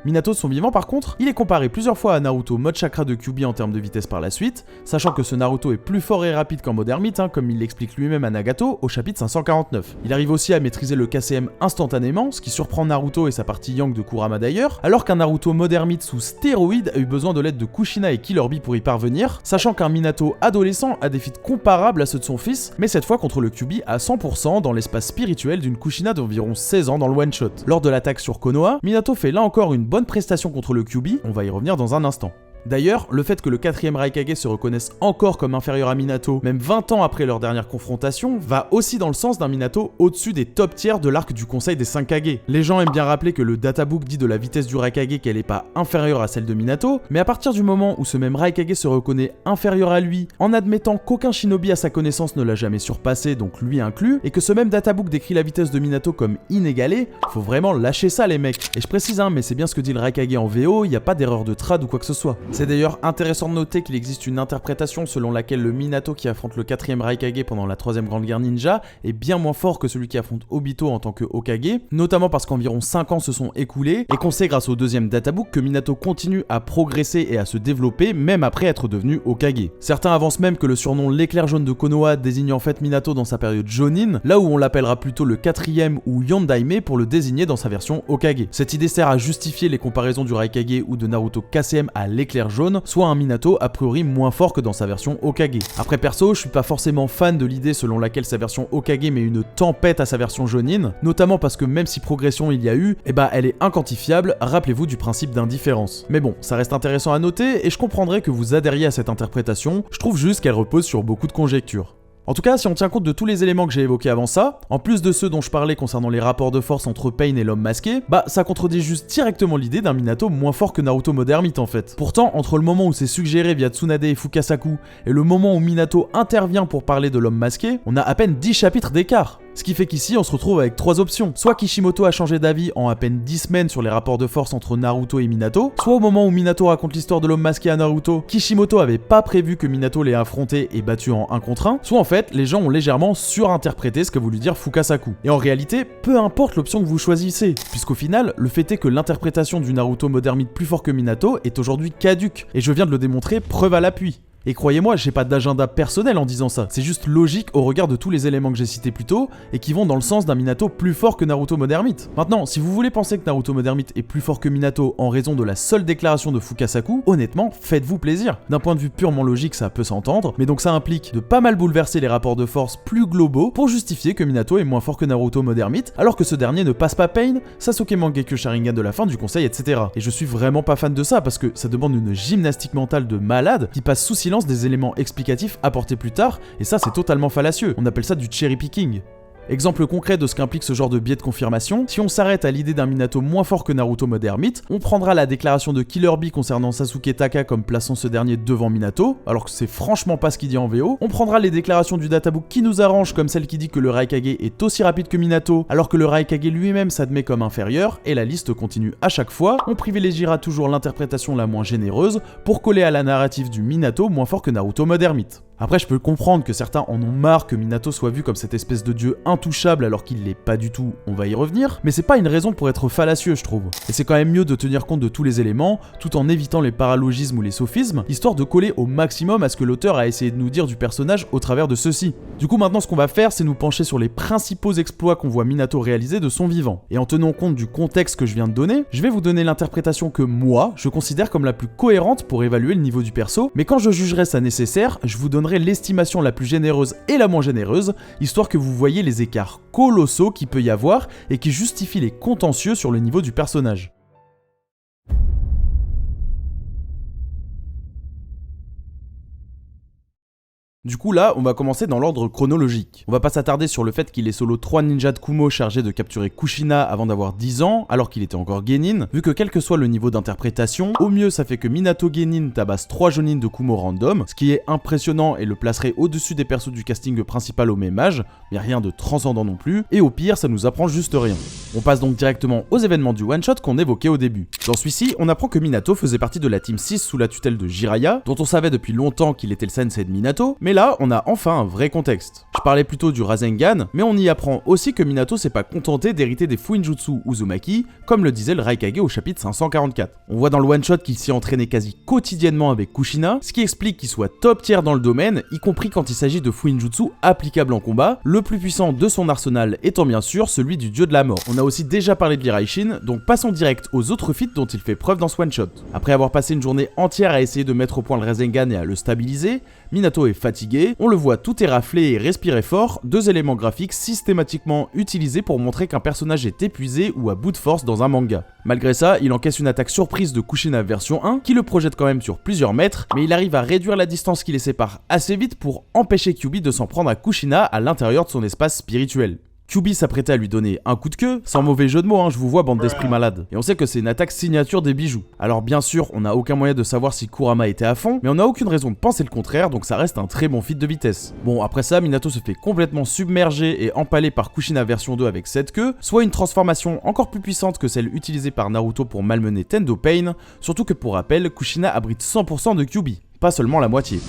Minato de son vivant par contre, il est comparé plusieurs fois à Naruto mode chakra de Kyuubi en termes de vitesse par la suite, sachant que ce Naruto est plus fort et rapide qu'en mode ermite, comme il l'explique lui-même à Nagato au chapitre 549. Il arrive aussi à maîtriser le KCM instantanément, ce qui surprend Naruto et sa partie Yang de Kurama d'ailleurs, alors qu'un Naruto mode ermite sous stéroïdes a eu besoin de l'aide de Kushina et Killer Bee pour y parvenir, sachant qu'un Minato adolescent a des feats comparables à ceux de son fils, mais cette fois contre le Kyuubi à 100% dans l'espace spirituel d'une Kushina d'environ 16 ans dans le one-shot. Lors de l'attaque sur Konoha, Minato fait là encore une bonne prestation contre le Kyuubi, on va y revenir dans un instant. D'ailleurs, le fait que le 4ème Raikage se reconnaisse encore comme inférieur à Minato, même 20 ans après leur dernière confrontation, va aussi dans le sens d'un Minato au-dessus des top tiers de l'arc du Conseil des 5 Kage. Les gens aiment bien rappeler que le databook dit de la vitesse du Raikage qu'elle est pas inférieure à celle de Minato, mais à partir du moment où ce même Raikage se reconnaît inférieur à lui, en admettant qu'aucun shinobi à sa connaissance ne l'a jamais surpassé, donc lui inclus, et que ce même databook décrit la vitesse de Minato comme inégalée, faut vraiment lâcher ça les mecs. Et je précise mais c'est bien ce que dit le Raikage en VO, y a pas d'erreur de trad ou quoi que ce soit. C'est d'ailleurs intéressant de noter qu'il existe une interprétation selon laquelle le Minato qui affronte le 4ème Raikage pendant la 3ème Grande Guerre Ninja est bien moins fort que celui qui affronte Obito en tant que Hokage, notamment parce qu'environ 5 ans se sont écoulés et qu'on sait grâce au 2ème databook que Minato continue à progresser et à se développer même après être devenu Hokage. Certains avancent même que le surnom l'éclair jaune de Konoha désigne en fait Minato dans sa période Jonin, là où on l'appellera plutôt le 4ème ou Yondaime pour le désigner dans sa version Hokage. Cette idée sert à justifier les comparaisons du Raikage ou de Naruto KCM à l'éclair jaune, soit un Minato a priori moins fort que dans sa version Hokage. Après perso, je suis pas forcément fan de l'idée selon laquelle sa version Hokage met une tempête à sa version Jonin, notamment parce que même si progression il y a eu, elle est inquantifiable, rappelez-vous du principe d'indifférence. Mais bon, ça reste intéressant à noter et je comprendrais que vous adhériez à cette interprétation, je trouve juste qu'elle repose sur beaucoup de conjectures. En tout cas, si on tient compte de tous les éléments que j'ai évoqués avant ça, en plus de ceux dont je parlais concernant les rapports de force entre Pain et l'homme masqué, ça contredit juste directement l'idée d'un Minato moins fort que Naruto mode ermite en fait. Pourtant, entre le moment où c'est suggéré via Tsunade et Fukasaku et le moment où Minato intervient pour parler de l'homme masqué, on a à peine 10 chapitres d'écart. Ce qui fait qu'ici, on se retrouve avec 3 options. Soit Kishimoto a changé d'avis en à peine 10 semaines sur les rapports de force entre Naruto et Minato, soit au moment où Minato raconte l'histoire de l'homme masqué à Naruto, Kishimoto avait pas prévu que Minato l'ait affronté et battu en 1 contre 1, soit en fait, les gens ont légèrement surinterprété ce qu'a voulu dire Fukasaku. Et en réalité, peu importe l'option que vous choisissez, puisqu'au final, le fait est que l'interprétation du Naruto mode ermite plus fort que Minato est aujourd'hui caduque, et je viens de le démontrer preuve à l'appui. Et croyez-moi, j'ai pas d'agenda personnel en disant ça, c'est juste logique au regard de tous les éléments que j'ai cités plus tôt et qui vont dans le sens d'un Minato plus fort que Naruto mode ermite. Maintenant, si vous voulez penser que Naruto mode ermite est plus fort que Minato en raison de la seule déclaration de Fukasaku, honnêtement, faites-vous plaisir. D'un point de vue purement logique, ça peut s'entendre, mais donc ça implique de pas mal bouleverser les rapports de force plus globaux pour justifier que Minato est moins fort que Naruto mode ermite, alors que ce dernier ne passe pas Pain, Sasuke Mangekyo Sharingan de la fin du conseil, etc. Et je suis vraiment pas fan de ça parce que ça demande une gymnastique mentale de malade qui passe sous silence des éléments explicatifs apportés plus tard, et ça c'est totalement fallacieux, on appelle ça du cherry picking. Exemple concret de ce qu'implique ce genre de biais de confirmation, si on s'arrête à l'idée d'un Minato moins fort que Naruto mode ermite, on prendra la déclaration de Killer Bee concernant Sasuke Taka comme plaçant ce dernier devant Minato, alors que c'est franchement pas ce qu'il dit en VO, on prendra les déclarations du databook qui nous arrange comme celle qui dit que le Raikage est aussi rapide que Minato, alors que le Raikage lui-même s'admet comme inférieur, et la liste continue à chaque fois, on privilégiera toujours l'interprétation la moins généreuse pour coller à la narrative du Minato moins fort que Naruto mode ermite. Après, je peux comprendre que certains en ont marre que Minato soit vu comme cette espèce de dieu intouchable alors qu'il l'est pas du tout, on va y revenir, mais c'est pas une raison pour être fallacieux, je trouve. Et c'est quand même mieux de tenir compte de tous les éléments, tout en évitant les paralogismes ou les sophismes, histoire de coller au maximum à ce que l'auteur a essayé de nous dire du personnage au travers de ceci. Du coup, maintenant, ce qu'on va faire, c'est nous pencher sur les principaux exploits qu'on voit Minato réaliser de son vivant. Et en tenant compte du contexte que je viens de donner, je vais vous donner l'interprétation que moi, je considère comme la plus cohérente pour évaluer le niveau du perso, mais quand je jugerai ça nécessaire, je vous donnerai l'estimation la plus généreuse et la moins généreuse, histoire que vous voyez les écarts colossaux qu'il peut y avoir et qui justifient les contentieux sur le niveau du personnage. Du coup là, on va commencer dans l'ordre chronologique. On va pas s'attarder sur le fait qu'il est solo 3 ninjas de Kumo chargés de capturer Kushina avant d'avoir 10 ans, alors qu'il était encore Genin, vu que quel que soit le niveau d'interprétation, au mieux ça fait que Minato Genin tabasse 3 Jonin de Kumo random, ce qui est impressionnant et le placerait au-dessus des persos du casting principal au même âge, mais rien de transcendant non plus, et au pire ça nous apprend juste rien. On passe donc directement aux événements du one-shot qu'on évoquait au début. Dans celui-ci, on apprend que Minato faisait partie de la team 6 sous la tutelle de Jiraiya, dont on savait depuis longtemps qu'il était le sensei de Minato, mais là, on a enfin un vrai contexte. Je parlais plutôt du Rasengan, mais on y apprend aussi que Minato s'est pas contenté d'hériter des Fuinjutsu Uzumaki, comme le disait le Raikage au chapitre 544. On voit dans le one-shot qu'il s'y entraînait quasi quotidiennement avec Kushina, ce qui explique qu'il soit top tier dans le domaine, y compris quand il s'agit de Fuinjutsu applicables en combat, le plus puissant de son arsenal étant bien sûr celui du dieu de la mort. On a aussi déjà parlé de l'Iraishin, donc passons direct aux autres feats dont il fait preuve dans ce one-shot. Après avoir passé une journée entière à essayer de mettre au point le Rasengan et à le stabiliser, Minato est fatigué, on le voit tout éraflé et respirer fort, deux éléments graphiques systématiquement utilisés pour montrer qu'un personnage est épuisé ou à bout de force dans un manga. Malgré ça, il encaisse une attaque surprise de Kushina version 1, qui le projette quand même sur plusieurs mètres, mais il arrive à réduire la distance qui les sépare assez vite pour empêcher Kyuubi de s'en prendre à Kushina à l'intérieur de son espace spirituel. Kyuubi s'apprêtait à lui donner un coup de queue, sans mauvais jeu de mots, je vous vois bande d'esprits malades. Et on sait que c'est une attaque signature des bijoux. Alors bien sûr, on n'a aucun moyen de savoir si Kurama était à fond, mais on n'a aucune raison de penser le contraire, donc ça reste un très bon feat de vitesse. Bon, après ça, Minato se fait complètement submerger et empaler par Kushina version 2 avec cette queue, soit une transformation encore plus puissante que celle utilisée par Naruto pour malmener Tendo Pain, surtout que pour rappel, Kushina abrite 100% de Kyuubi, pas seulement la moitié.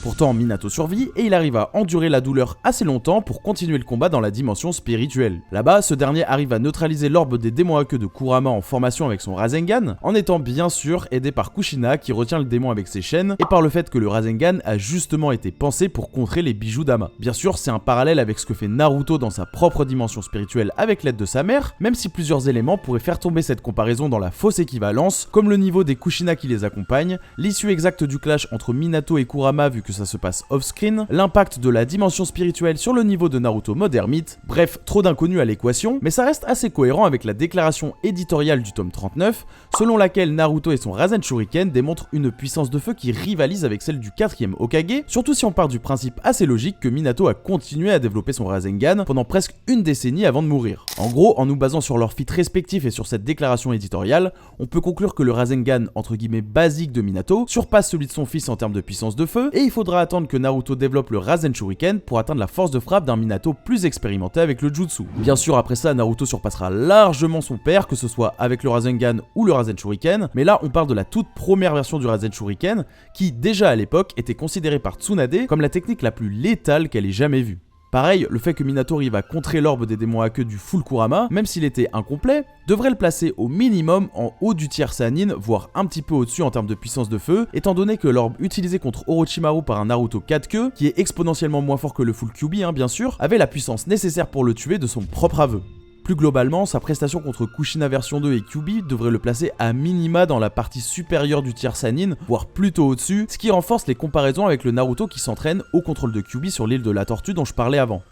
Pourtant, Minato survit et il arrive à endurer la douleur assez longtemps pour continuer le combat dans la dimension spirituelle. Là-bas, ce dernier arrive à neutraliser l'orbe des démons à queue de Kurama en formation avec son Rasengan, en étant bien sûr aidé par Kushina qui retient le démon avec ses chaînes et par le fait que le Rasengan a justement été pensé pour contrer les bijoux d'Ama. Bien sûr, c'est un parallèle avec ce que fait Naruto dans sa propre dimension spirituelle avec l'aide de sa mère, même si plusieurs éléments pourraient faire tomber cette comparaison dans la fausse équivalence, comme le niveau des Kushina qui les accompagnent, l'issue exacte du clash entre Minato et Kurama vu que ça se passe off-screen, l'impact de la dimension spirituelle sur le niveau de Naruto mode ermite, bref, trop d'inconnus à l'équation, mais ça reste assez cohérent avec la déclaration éditoriale du tome 39, selon laquelle Naruto et son Rasen Shuriken démontrent une puissance de feu qui rivalise avec celle du 4ème Hokage, surtout si on part du principe assez logique que Minato a continué à développer son Rasengan pendant presque une décennie avant de mourir. En gros, en nous basant sur leurs feats respectifs et sur cette déclaration éditoriale, on peut conclure que le Rasengan entre guillemets basique de Minato surpasse celui de son fils en termes de puissance de feu, et il faudra attendre que Naruto développe le Rasen Shuriken pour atteindre la force de frappe d'un Minato plus expérimenté avec le jutsu. Bien sûr, après ça, Naruto surpassera largement son père, que ce soit avec le Rasengan ou le Rasen Shuriken, mais là on parle de la toute première version du Rasen Shuriken, qui déjà à l'époque était considérée par Tsunade comme la technique la plus létale qu'elle ait jamais vue. Pareil, le fait que Minato arrive à contrer l'orbe des démons à queue du full Kurama, même s'il était incomplet, devrait le placer au minimum en haut du tiers Sannin, voire un petit peu au-dessus en termes de puissance de feu, étant donné que l'orbe utilisé contre Orochimaru par un Naruto 4 queues, qui est exponentiellement moins fort que le full Kyuubi bien sûr, avait la puissance nécessaire pour le tuer de son propre aveu. Plus globalement, sa prestation contre Kushina version 2 et Kyuubi devrait le placer à minima dans la partie supérieure du tiers Sannin, voire plutôt au-dessus, ce qui renforce les comparaisons avec le Naruto qui s'entraîne au contrôle de Kyuubi sur l'île de la Tortue dont je parlais avant.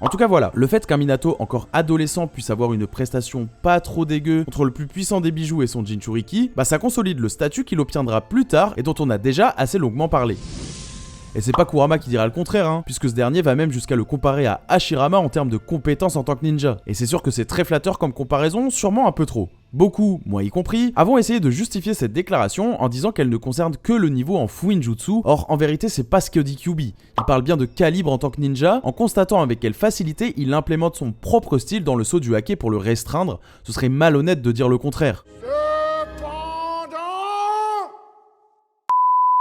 En tout cas voilà, le fait qu'un Minato encore adolescent puisse avoir une prestation pas trop dégueu contre le plus puissant des bijoux et son Jinchuriki, ça consolide le statut qu'il obtiendra plus tard et dont on a déjà assez longuement parlé. Et c'est pas Kurama qui dira le contraire, hein, puisque ce dernier va même jusqu'à le comparer à Hashirama en termes de compétences en tant que ninja. Et c'est sûr que c'est très flatteur comme comparaison, sûrement un peu trop. Beaucoup, moi y compris, avons essayé de justifier cette déclaration en disant qu'elle ne concerne que le niveau en Fuinjutsu, or en vérité c'est pas ce que dit Kyuubi. Il parle bien de calibre en tant que ninja, en constatant avec quelle facilité il implémente son propre style dans le saut du hake pour le restreindre, ce serait malhonnête de dire le contraire.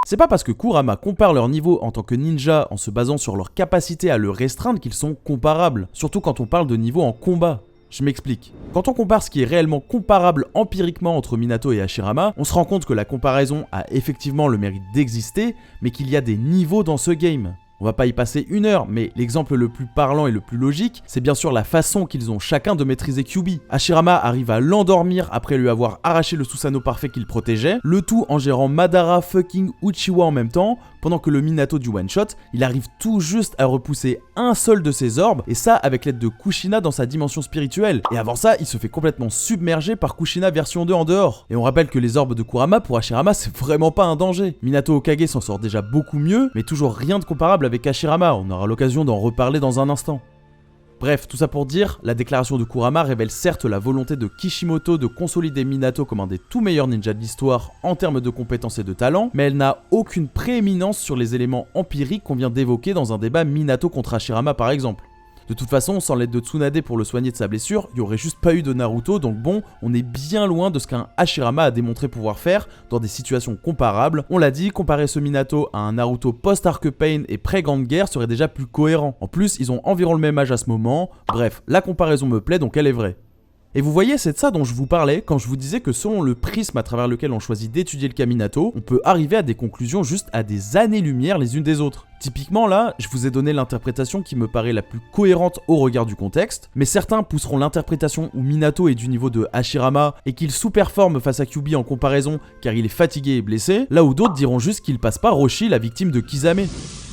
C'est pas parce que Kurama compare leur niveau en tant que ninja en se basant sur leur capacité à le restreindre qu'ils sont comparables, surtout quand on parle de niveau en combat. Je m'explique. Quand on compare ce qui est réellement comparable empiriquement entre Minato et Hashirama, on se rend compte que la comparaison a effectivement le mérite d'exister, mais qu'il y a des niveaux dans ce game. On va pas y passer une heure, mais l'exemple le plus parlant et le plus logique, c'est bien sûr la façon qu'ils ont chacun de maîtriser Kyuubi. Hashirama arrive à l'endormir après lui avoir arraché le Susanoo parfait qu'il protégeait, le tout en gérant Madara fucking Uchiwa en même temps, pendant que le Minato du one-shot, il arrive tout juste à repousser un seul de ses orbes, et ça avec l'aide de Kushina dans sa dimension spirituelle. Et avant ça, il se fait complètement submerger par Kushina version 2 en dehors. Et on rappelle que les orbes de Kurama pour Hashirama, c'est vraiment pas un danger. Minato Hokage s'en sort déjà beaucoup mieux, mais toujours rien de comparable avec Hashirama, on aura l'occasion d'en reparler dans un instant. Bref, tout ça pour dire, la déclaration de Kurama révèle certes la volonté de Kishimoto de consolider Minato comme un des tout meilleurs ninjas de l'histoire en termes de compétences et de talent, mais elle n'a aucune prééminence sur les éléments empiriques qu'on vient d'évoquer dans un débat Minato contre Hashirama par exemple. De toute façon, sans l'aide de Tsunade pour le soigner de sa blessure, il n'y aurait juste pas eu de Naruto, donc bon, on est bien loin de ce qu'un Hashirama a démontré pouvoir faire dans des situations comparables. On l'a dit, comparer ce Minato à un Naruto post-Arc Pain et pré-Grande Guerre serait déjà plus cohérent. En plus, ils ont environ le même âge à ce moment, bref, la comparaison me plaît donc elle est vraie. Et vous voyez, c'est de ça dont je vous parlais quand je vous disais que selon le prisme à travers lequel on choisit d'étudier le cas Minato, on peut arriver à des conclusions juste à des années-lumière les unes des autres. Typiquement là, je vous ai donné l'interprétation qui me paraît la plus cohérente au regard du contexte, mais certains pousseront l'interprétation où Minato est du niveau de Hashirama et qu'il sous-performe face à Kyuubi en comparaison car il est fatigué et blessé, là où d'autres diront juste qu'il passe pas Roshi la victime de Kisame.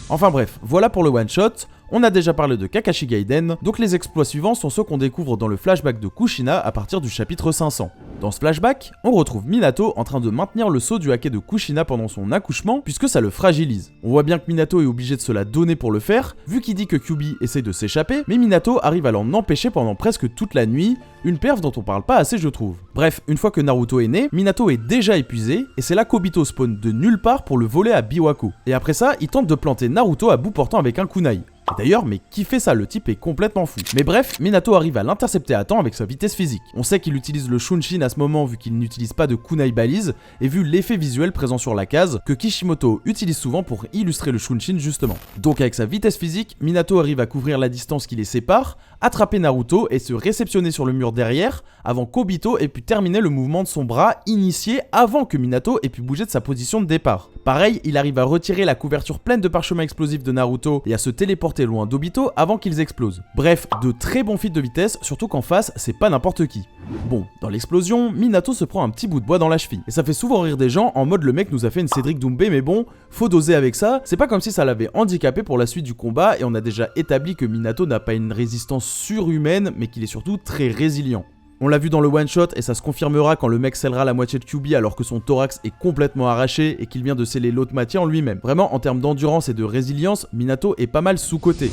Enfin bref, voilà pour le one-shot. On a déjà parlé de Kakashi Gaiden, donc les exploits suivants sont ceux qu'on découvre dans le flashback de Kushina à partir du chapitre 500. Dans ce flashback, on retrouve Minato en train de maintenir le saut du hake de Kushina pendant son accouchement puisque ça le fragilise. On voit bien que Minato est obligé de se la donner pour le faire, vu qu'il dit que Kyuubi essaie de s'échapper, mais Minato arrive à l'en empêcher pendant presque toute la nuit, une perf dont on parle pas assez je trouve. Bref, une fois que Naruto est né, Minato est déjà épuisé, et c'est là qu'Obito spawn de nulle part pour le voler à Biwako. Et après ça, il tente de planter Naruto à bout portant avec un kunai. Et d'ailleurs, mais qui fait ça? Le type est complètement fou. Mais bref, Minato arrive à l'intercepter à temps avec sa vitesse physique. On sait qu'il utilise le Shunshin à ce moment vu qu'il n'utilise pas de kunai balise, et vu l'effet visuel présent sur la case, que Kishimoto utilise souvent pour illustrer le Shunshin justement. Donc avec sa vitesse physique, Minato arrive à couvrir la distance qui les sépare, attraper Naruto et se réceptionner sur le mur derrière, avant qu'Obito ait pu terminer le mouvement de son bras initié avant que Minato ait pu bouger de sa position de départ. Pareil, il arrive à retirer la couverture pleine de parchemin explosif de Naruto et à se téléporter loin d'Obito avant qu'ils explosent. Bref, de très bons feats de vitesse, surtout qu'en face, c'est pas n'importe qui. Bon, dans l'explosion, Minato se prend un petit bout de bois dans la cheville. Et ça fait souvent rire des gens en mode le mec nous a fait une Cédric Doumbé, mais bon, faut doser avec ça. C'est pas comme si ça l'avait handicapé pour la suite du combat et on a déjà établi que Minato n'a pas une résistance surhumaine, mais qu'il est surtout très résilient. On l'a vu dans le one-shot et ça se confirmera quand le mec scellera la moitié de Kyuubi alors que son thorax est complètement arraché et qu'il vient de sceller l'autre moitié en lui-même. Vraiment, en termes d'endurance et de résilience, Minato est pas mal sous-coté.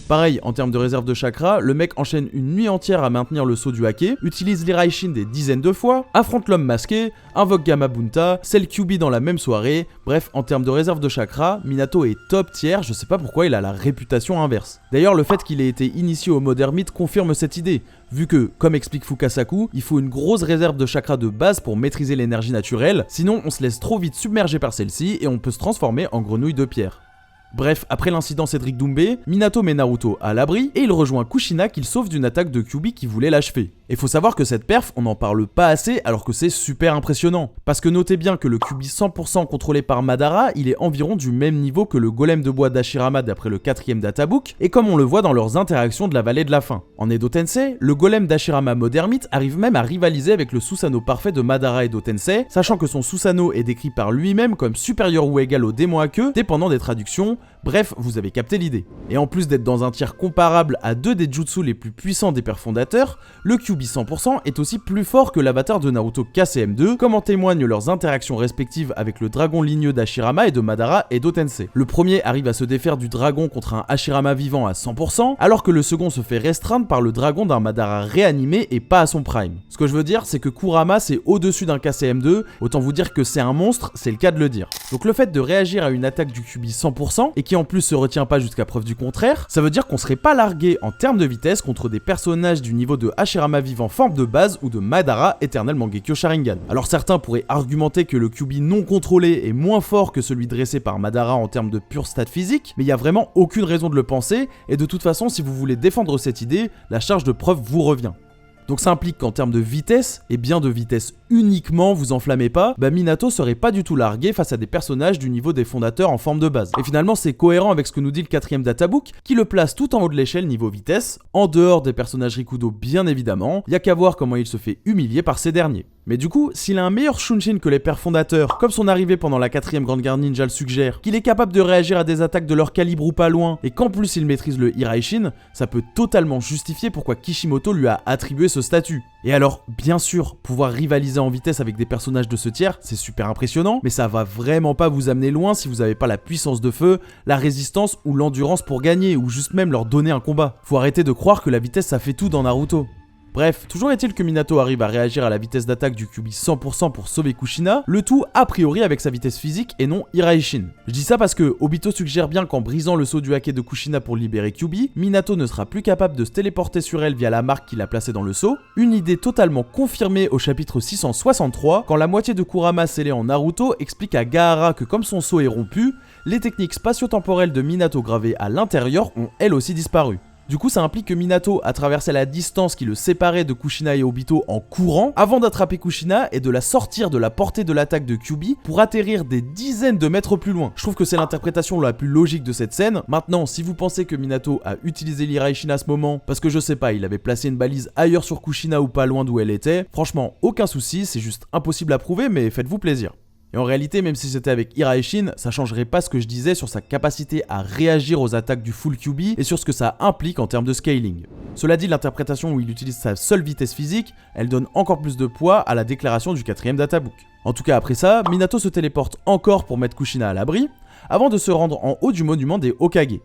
Pareil, en termes de réserve de chakra, le mec enchaîne une nuit entière à maintenir le saut du hake, utilise l'Iraishin des dizaines de fois, affronte l'homme masqué, invoque Gamabunta, scelle Kyuubi dans la même soirée. Bref, en termes de réserve de chakra, Minato est top tier, je sais pas pourquoi il a la réputation inverse. D'ailleurs, le fait qu'il ait été initié au mode ermite confirme cette idée, vu que, comme explique Fukasaku, il faut une grosse réserve de chakra de base pour maîtriser l'énergie naturelle, sinon on se laisse trop vite submerger par celle-ci et on peut se transformer en grenouille de pierre. Bref, après l'incident Cédric Doumbé, Minato met Naruto à l'abri et il rejoint Kushina qu'il sauve d'une attaque de Kyuubi qui voulait l'achever. Et faut savoir que cette perf, on n'en parle pas assez alors que c'est super impressionnant. Parce que notez bien que le Kyuubi 100% contrôlé par Madara, il est environ du même niveau que le golem de bois d'Hashirama d'après le 4ème databook, et comme on le voit dans leurs interactions de la vallée de la fin. En Edo Tensei, le golem d'Hashirama mode ermite arrive même à rivaliser avec le Susanoo parfait de Madara Edo Tensei, sachant que son Susanoo est décrit par lui-même comme supérieur ou égal au démon à queue, dépendant des traductions, Bref, vous avez capté l'idée. Et en plus d'être dans un tiers comparable à 2 des jutsu les plus puissants des pères fondateurs, le Kyuubi 100% est aussi plus fort que l'avatar de Naruto KCM2, comme en témoignent leurs interactions respectives avec le dragon ligneux d'Hashirama et de Madara et d'Otensei. Le premier arrive à se défaire du dragon contre un Hashirama vivant à 100%, alors que le second se fait restreindre par le dragon d'un Madara réanimé et pas à son prime. Ce que je veux dire, c'est que Kurama c'est au-dessus d'un KCM2, autant vous dire que c'est un monstre, c'est le cas de le dire. Donc le fait de réagir à une attaque du Kyuubi 100% et qui en plus se retient pas jusqu'à preuve du contraire, ça veut dire qu'on serait pas largué en termes de vitesse contre des personnages du niveau de Hashirama vivant forme de base ou de Madara éternel Mangekyo Sharingan. Alors certains pourraient argumenter que le Kyuubi non contrôlé est moins fort que celui dressé par Madara en termes de pure stat physique, mais il y a vraiment aucune raison de le penser, et de toute façon si vous voulez défendre cette idée, la charge de preuve vous revient. Donc ça implique qu'en termes de vitesse, et bien de vitesse uniquement, vous enflammez pas, Minato serait pas du tout largué face à des personnages du niveau des fondateurs en forme de base. Et finalement c'est cohérent avec ce que nous dit le 4ème databook, qui le place tout en haut de l'échelle niveau vitesse, en dehors des personnages Rikudo bien évidemment, y a qu'à voir comment il se fait humilier par ces derniers. Mais du coup, s'il a un meilleur Shunshin que les pères fondateurs, comme son arrivée pendant la 4ème Grande Guerre Ninja le suggère, qu'il est capable de réagir à des attaques de leur calibre ou pas loin, et qu'en plus il maîtrise le Hiraishin, ça peut totalement justifier pourquoi Kishimoto lui a attribué ce statut. Et alors, bien sûr, pouvoir rivaliser en vitesse avec des personnages de ce tiers, c'est super impressionnant, mais ça va vraiment pas vous amener loin si vous avez pas la puissance de feu, la résistance ou l'endurance pour gagner, ou juste même leur donner un combat. Faut arrêter de croire que la vitesse ça fait tout dans Naruto. Bref, toujours est-il que Minato arrive à réagir à la vitesse d'attaque du Kyuubi 100% pour sauver Kushina, le tout a priori avec sa vitesse physique et non Hiraishin. Je dis ça parce que Obito suggère bien qu'en brisant le saut du hake de Kushina pour libérer Kyuubi, Minato ne sera plus capable de se téléporter sur elle via la marque qu'il a placée dans le saut, une idée totalement confirmée au chapitre 663, quand la moitié de Kurama scellée en Naruto explique à Gaara que comme son saut est rompu, les techniques spatio-temporelles de Minato gravées à l'intérieur ont elles aussi disparu. Du coup, ça implique que Minato a traversé la distance qui le séparait de Kushina et Obito en courant avant d'attraper Kushina et de la sortir de la portée de l'attaque de Kyuubi pour atterrir des dizaines de mètres plus loin. Je trouve que c'est l'interprétation la plus logique de cette scène. Maintenant, si vous pensez que Minato a utilisé l'Hiraishin à ce moment parce que je sais pas, il avait placé une balise ailleurs sur Kushina ou pas loin d'où elle était, franchement, aucun souci, c'est juste impossible à prouver, mais faites-vous plaisir. Et en réalité, même si c'était avec Hiraishin, ça changerait pas ce que je disais sur sa capacité à réagir aux attaques du full Kyuubi et sur ce que ça implique en termes de scaling. Cela dit, l'interprétation où il utilise sa seule vitesse physique, elle donne encore plus de poids à la déclaration du 4ème databook. En tout cas après ça, Minato se téléporte encore pour mettre Kushina à l'abri, avant de se rendre en haut du monument des Hokage.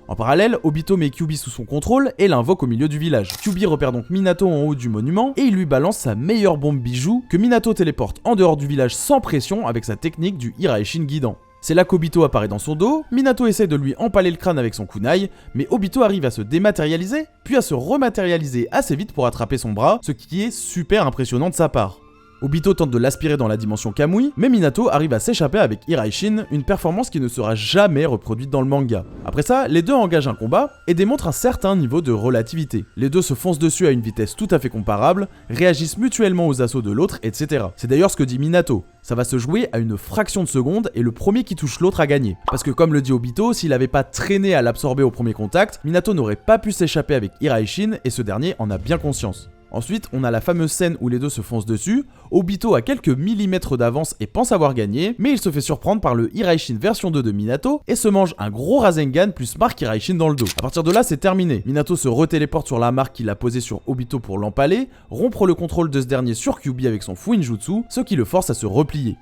En parallèle, Obito met Kyuubi sous son contrôle et l'invoque au milieu du village. Kyuubi repère donc Minato en haut du monument et il lui balance sa meilleure bombe bijou que Minato téléporte en dehors du village sans pression avec sa technique du Hiraishin guidant. C'est là qu'Obito apparaît dans son dos, Minato essaie de lui empaler le crâne avec son kunai, mais Obito arrive à se dématérialiser, puis à se rematérialiser assez vite pour attraper son bras, ce qui est super impressionnant de sa part. Obito tente de l'aspirer dans la dimension Kamui, mais Minato arrive à s'échapper avec Hiraishin, une performance qui ne sera jamais reproduite dans le manga. Après ça, les deux engagent un combat et démontrent un certain niveau de relativité. Les deux se foncent dessus à une vitesse tout à fait comparable, réagissent mutuellement aux assauts de l'autre, etc. C'est d'ailleurs ce que dit Minato. Ça va se jouer à une fraction de seconde et le premier qui touche l'autre a gagné. Parce que comme le dit Obito, s'il avait pas traîné à l'absorber au premier contact, Minato n'aurait pas pu s'échapper avec Hiraishin et ce dernier en a bien conscience. Ensuite, on a la fameuse scène où les deux se foncent dessus, Obito a quelques millimètres d'avance et pense avoir gagné, mais il se fait surprendre par le Hiraishin version 2 de Minato et se mange un gros Rasengan plus marque Hiraishin dans le dos. A partir de là, c'est terminé. Minato se retéléporte sur la marque qu'il a posée sur Obito pour l'empaler, rompre le contrôle de ce dernier sur Kyuubi avec son Fuinjutsu, ce qui le force à se replier.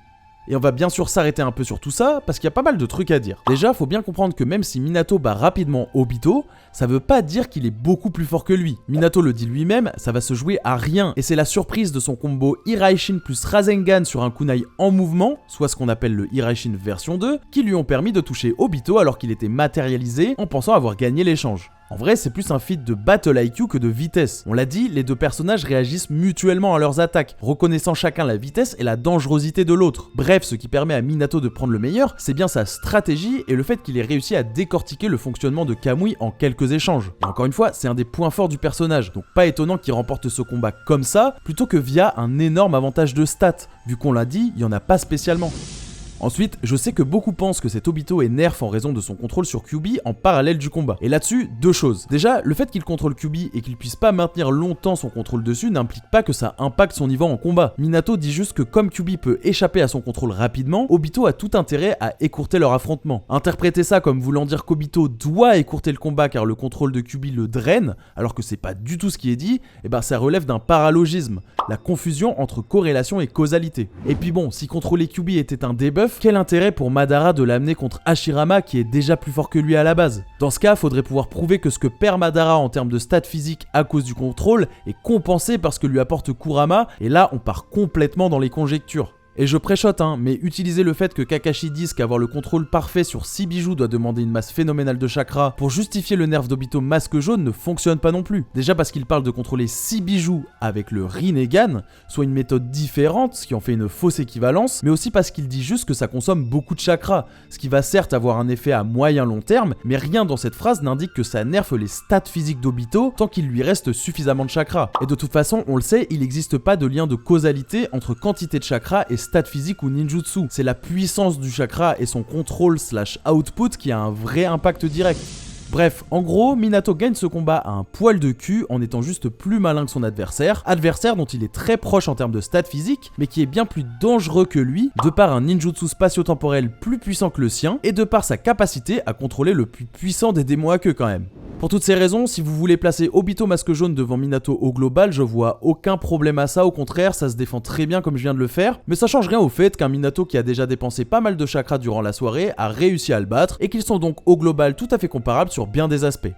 Et on va bien sûr s'arrêter un peu sur tout ça, parce qu'il y a pas mal de trucs à dire. Déjà, faut bien comprendre que même si Minato bat rapidement Obito, ça veut pas dire qu'il est beaucoup plus fort que lui. Minato le dit lui-même, ça va se jouer à rien, et c'est la surprise de son combo Hiraishin plus Rasengan sur un kunai en mouvement, soit ce qu'on appelle le Hiraishin version 2, qui lui ont permis de toucher Obito alors qu'il était matérialisé, en pensant avoir gagné l'échange. En vrai, c'est plus un feat de battle IQ que de vitesse. On l'a dit, les deux personnages réagissent mutuellement à leurs attaques, reconnaissant chacun la vitesse et la dangerosité de l'autre. Bref, ce qui permet à Minato de prendre le meilleur, c'est bien sa stratégie et le fait qu'il ait réussi à décortiquer le fonctionnement de Kamui en quelques échanges. Et encore une fois, c'est un des points forts du personnage, donc pas étonnant qu'il remporte ce combat comme ça, plutôt que via un énorme avantage de stats, vu qu'on l'a dit, il y en a pas spécialement. Ensuite, je sais que beaucoup pensent que cet Obito est nerf en raison de son contrôle sur Kyuubi en parallèle du combat. Et là-dessus, deux choses. Déjà, le fait qu'il contrôle Kyuubi et qu'il puisse pas maintenir longtemps son contrôle dessus n'implique pas que ça impacte son niveau en combat. Minato dit juste que comme Kyuubi peut échapper à son contrôle rapidement, Obito a tout intérêt à écourter leur affrontement. Interpréter ça comme voulant dire qu'Obito doit écourter le combat car le contrôle de Kyuubi le draine, alors que c'est pas du tout ce qui est dit, et ben ça relève d'un paralogisme, la confusion entre corrélation et causalité. Et puis bon, si contrôler Kyuubi était un debuff, quel intérêt pour Madara de l'amener contre Hashirama qui est déjà plus fort que lui à la base? Dans ce cas, faudrait pouvoir prouver que ce que perd Madara en termes de stats physiques à cause du contrôle est compensé par ce que lui apporte Kurama, et là on part complètement dans les conjectures. Et je préchote, mais utiliser le fait que Kakashi dise qu'avoir le contrôle parfait sur 6 bijoux doit demander une masse phénoménale de chakra pour justifier le nerf d'Obito masque jaune ne fonctionne pas non plus. Déjà parce qu'il parle de contrôler 6 bijoux avec le Rinnegan, soit une méthode différente, ce qui en fait une fausse équivalence, mais aussi parce qu'il dit juste que ça consomme beaucoup de chakra, ce qui va certes avoir un effet à moyen long terme, mais rien dans cette phrase n'indique que ça nerfe les stats physiques d'Obito tant qu'il lui reste suffisamment de chakra. Et de toute façon, on le sait, il n'existe pas de lien de causalité entre quantité de chakra et stats physiques ou ninjutsu. C'est la puissance du chakra et son contrôle / output qui a un vrai impact direct. Bref, en gros, Minato gagne ce combat à un poil de cul en étant juste plus malin que son adversaire dont il est très proche en termes de stats physiques, mais qui est bien plus dangereux que lui, de par un ninjutsu spatio-temporel plus puissant que le sien, et de par sa capacité à contrôler le plus puissant des démons à queue quand même. Pour toutes ces raisons, si vous voulez placer Obito masque jaune devant Minato au global, je vois aucun problème à ça, au contraire, ça se défend très bien comme je viens de le faire, mais ça change rien au fait qu'un Minato qui a déjà dépensé pas mal de chakra durant la soirée a réussi à le battre, et qu'ils sont donc au global tout à fait comparables sur bien des aspects.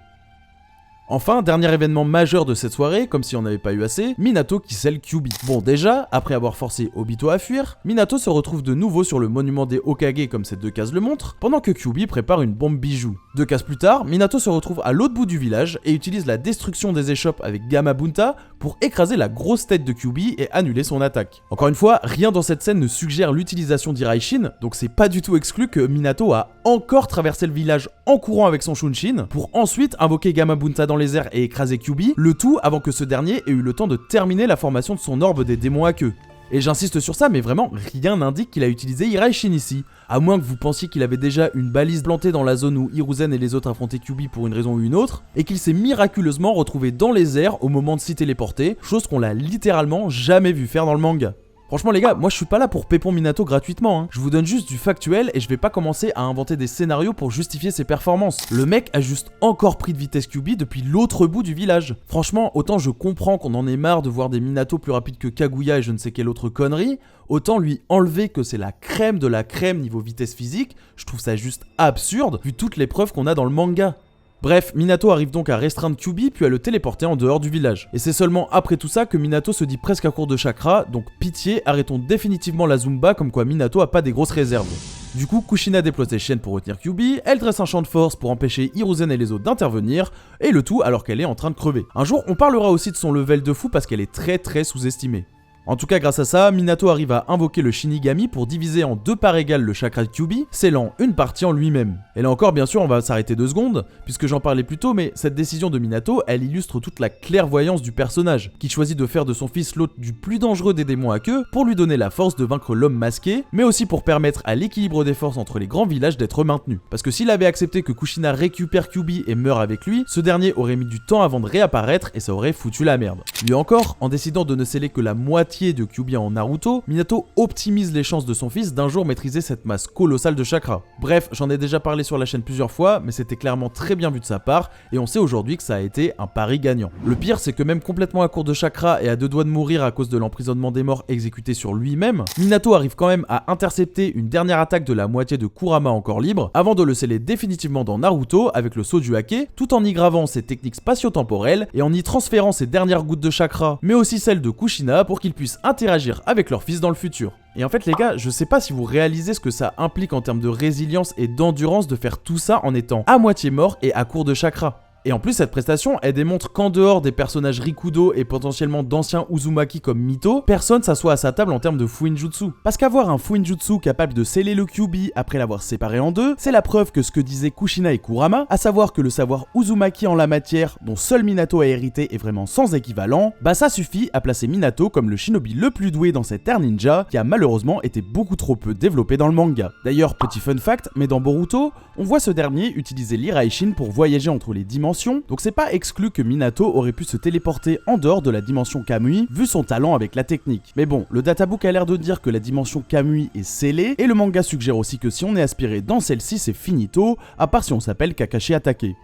Enfin, dernier événement majeur de cette soirée, comme si on n'avait pas eu assez, Minato qui scelle Kyuubi. Bon déjà, après avoir forcé Obito à fuir, Minato se retrouve de nouveau sur le monument des Hokage comme ces deux cases le montrent, pendant que Kyuubi prépare une bombe bijou. 2 cases plus tard, Minato se retrouve à l'autre bout du village et utilise la destruction des échoppes avec Gamabunta pour écraser la grosse tête de Kyuubi et annuler son attaque. Encore une fois, rien dans cette scène ne suggère l'utilisation d'Iraishin, donc c'est pas du tout exclu que Minato a encore traversé le village en courant avec son Shunshin, pour ensuite invoquer Gamabunta dans les airs et écraser Kyuubi, le tout avant que ce dernier ait eu le temps de terminer la formation de son orbe des démons à queue. Et j'insiste sur ça, mais vraiment, rien n'indique qu'il a utilisé Iraishin ici. À moins que vous pensiez qu'il avait déjà une balise plantée dans la zone où Hiruzen et les autres affrontaient Kyuubi pour une raison ou une autre, et qu'il s'est miraculeusement retrouvé dans les airs au moment de s'y téléporter, chose qu'on l'a littéralement jamais vu faire dans le manga. Franchement les gars, moi je suis pas là pour pépon Minato gratuitement, Je vous donne juste du factuel et je vais pas commencer à inventer des scénarios pour justifier ses performances. Le mec a juste encore pris de vitesse Kyuubi depuis l'autre bout du village. Franchement, autant je comprends qu'on en ait marre de voir des Minato plus rapides que Kaguya et je ne sais quelle autre connerie, autant lui enlever que c'est la crème de la crème niveau vitesse physique, je trouve ça juste absurde vu toutes les preuves qu'on a dans le manga. Bref, Minato arrive donc à restreindre Kyuubi puis à le téléporter en dehors du village. Et c'est seulement après tout ça que Minato se dit presque à court de chakra, donc pitié, arrêtons définitivement la Zumba comme quoi Minato a pas des grosses réserves. Du coup, Kushina déploie ses chaînes pour retenir Kyuubi, elle dresse un champ de force pour empêcher Hiruzen et les autres d'intervenir, et le tout alors qu'elle est en train de crever. Un jour, on parlera aussi de son level de fou parce qu'elle est très sous-estimée. En tout cas, grâce à ça, Minato arrive à invoquer le Shinigami pour diviser en 2 parts égales le chakra de Kyuubi, scellant une partie en lui-même. Et là encore, bien sûr, on va s'arrêter 2 secondes, puisque j'en parlais plus tôt, mais cette décision de Minato, elle illustre toute la clairvoyance du personnage, qui choisit de faire de son fils l'hôte du plus dangereux des démons à queue pour lui donner la force de vaincre l'homme masqué, mais aussi pour permettre à l'équilibre des forces entre les grands villages d'être maintenu. Parce que s'il avait accepté que Kushina récupère Kyuubi et meurt avec lui, ce dernier aurait mis du temps avant de réapparaître et ça aurait foutu la merde. Lui encore, en décidant de ne sceller que la moitié de Kyuubi en Naruto, Minato optimise les chances de son fils d'un jour maîtriser cette masse colossale de chakra. Bref, j'en ai déjà parlé sur la chaîne plusieurs fois, mais c'était clairement très bien vu de sa part, et on sait aujourd'hui que ça a été un pari gagnant. Le pire, c'est que même complètement à court de chakra et à 2 doigts de mourir à cause de l'emprisonnement des morts exécuté sur lui-même, Minato arrive quand même à intercepter une dernière attaque de la moitié de Kurama encore libre, avant de le sceller définitivement dans Naruto avec le saut du hake, tout en y gravant ses techniques spatio-temporelles et en y transférant ses dernières gouttes de chakra, mais aussi celles de Kushina pour qu'il puisse interagir avec leur fils dans le futur. Et en fait les gars, je sais pas si vous réalisez ce que ça implique en termes de résilience et d'endurance de faire tout ça en étant à moitié mort et à court de chakra. Et en plus, cette prestation, elle démontre qu'en dehors des personnages Rikudo et potentiellement d'anciens Uzumaki comme Mito, personne s'assoit à sa table en termes de Fuinjutsu. Parce qu'avoir un Fuinjutsu capable de sceller le Kyuubi après l'avoir séparé en deux, c'est la preuve que ce que disaient Kushina et Kurama, à savoir que le savoir Uzumaki en la matière, dont seul Minato a hérité, est vraiment sans équivalent, bah ça suffit à placer Minato comme le shinobi le plus doué dans cette ère ninja, qui a malheureusement été beaucoup trop peu développé dans le manga. D'ailleurs, petit fun fact, mais dans Boruto, on voit ce dernier utiliser l'Iraishin pour voyager entre les dimensions, donc c'est pas exclu que Minato aurait pu se téléporter en dehors de la dimension Kamui, vu son talent avec la technique. Mais bon, le databook a l'air de dire que la dimension Kamui est scellée, et le manga suggère aussi que si on est aspiré dans celle-ci, c'est finito, à part si on s'appelle Kakashi Atake.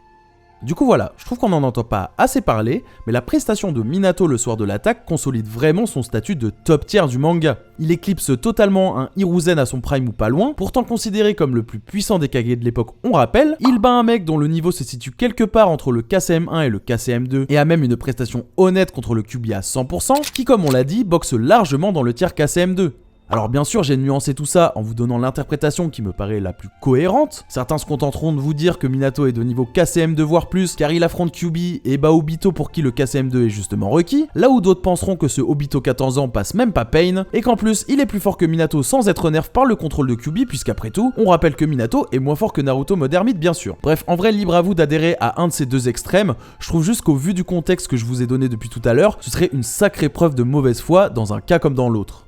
Du coup voilà, je trouve qu'on n'en entend pas assez parler, mais la prestation de Minato le soir de l'attaque consolide vraiment son statut de top tier du manga. Il éclipse totalement un Hiruzen à son prime ou pas loin, pourtant considéré comme le plus puissant des Kage de l'époque, on rappelle, il bat un mec dont le niveau se situe quelque part entre le KCM1 et le KCM2, et a même une prestation honnête contre le Kyuubi à 100%, qui comme on l'a dit, boxe largement dans le tiers KCM2. Alors bien sûr, j'ai nuancé tout ça en vous donnant l'interprétation qui me paraît la plus cohérente. Certains se contenteront de vous dire que Minato est de niveau KCM2 voire plus car il affronte Kyuubi et bat Obito pour qui le KCM2 est justement requis, là où d'autres penseront que ce Obito 14 ans passe même pas Pain, et qu'en plus il est plus fort que Minato sans être nerf par le contrôle de Kyuubi, puisqu'après tout, on rappelle que Minato est moins fort que Naruto mode ermite bien sûr. Bref, en vrai libre à vous d'adhérer à un de ces deux extrêmes, je trouve juste qu'au vu du contexte que je vous ai donné depuis tout à l'heure, ce serait une sacrée preuve de mauvaise foi dans un cas comme dans l'autre.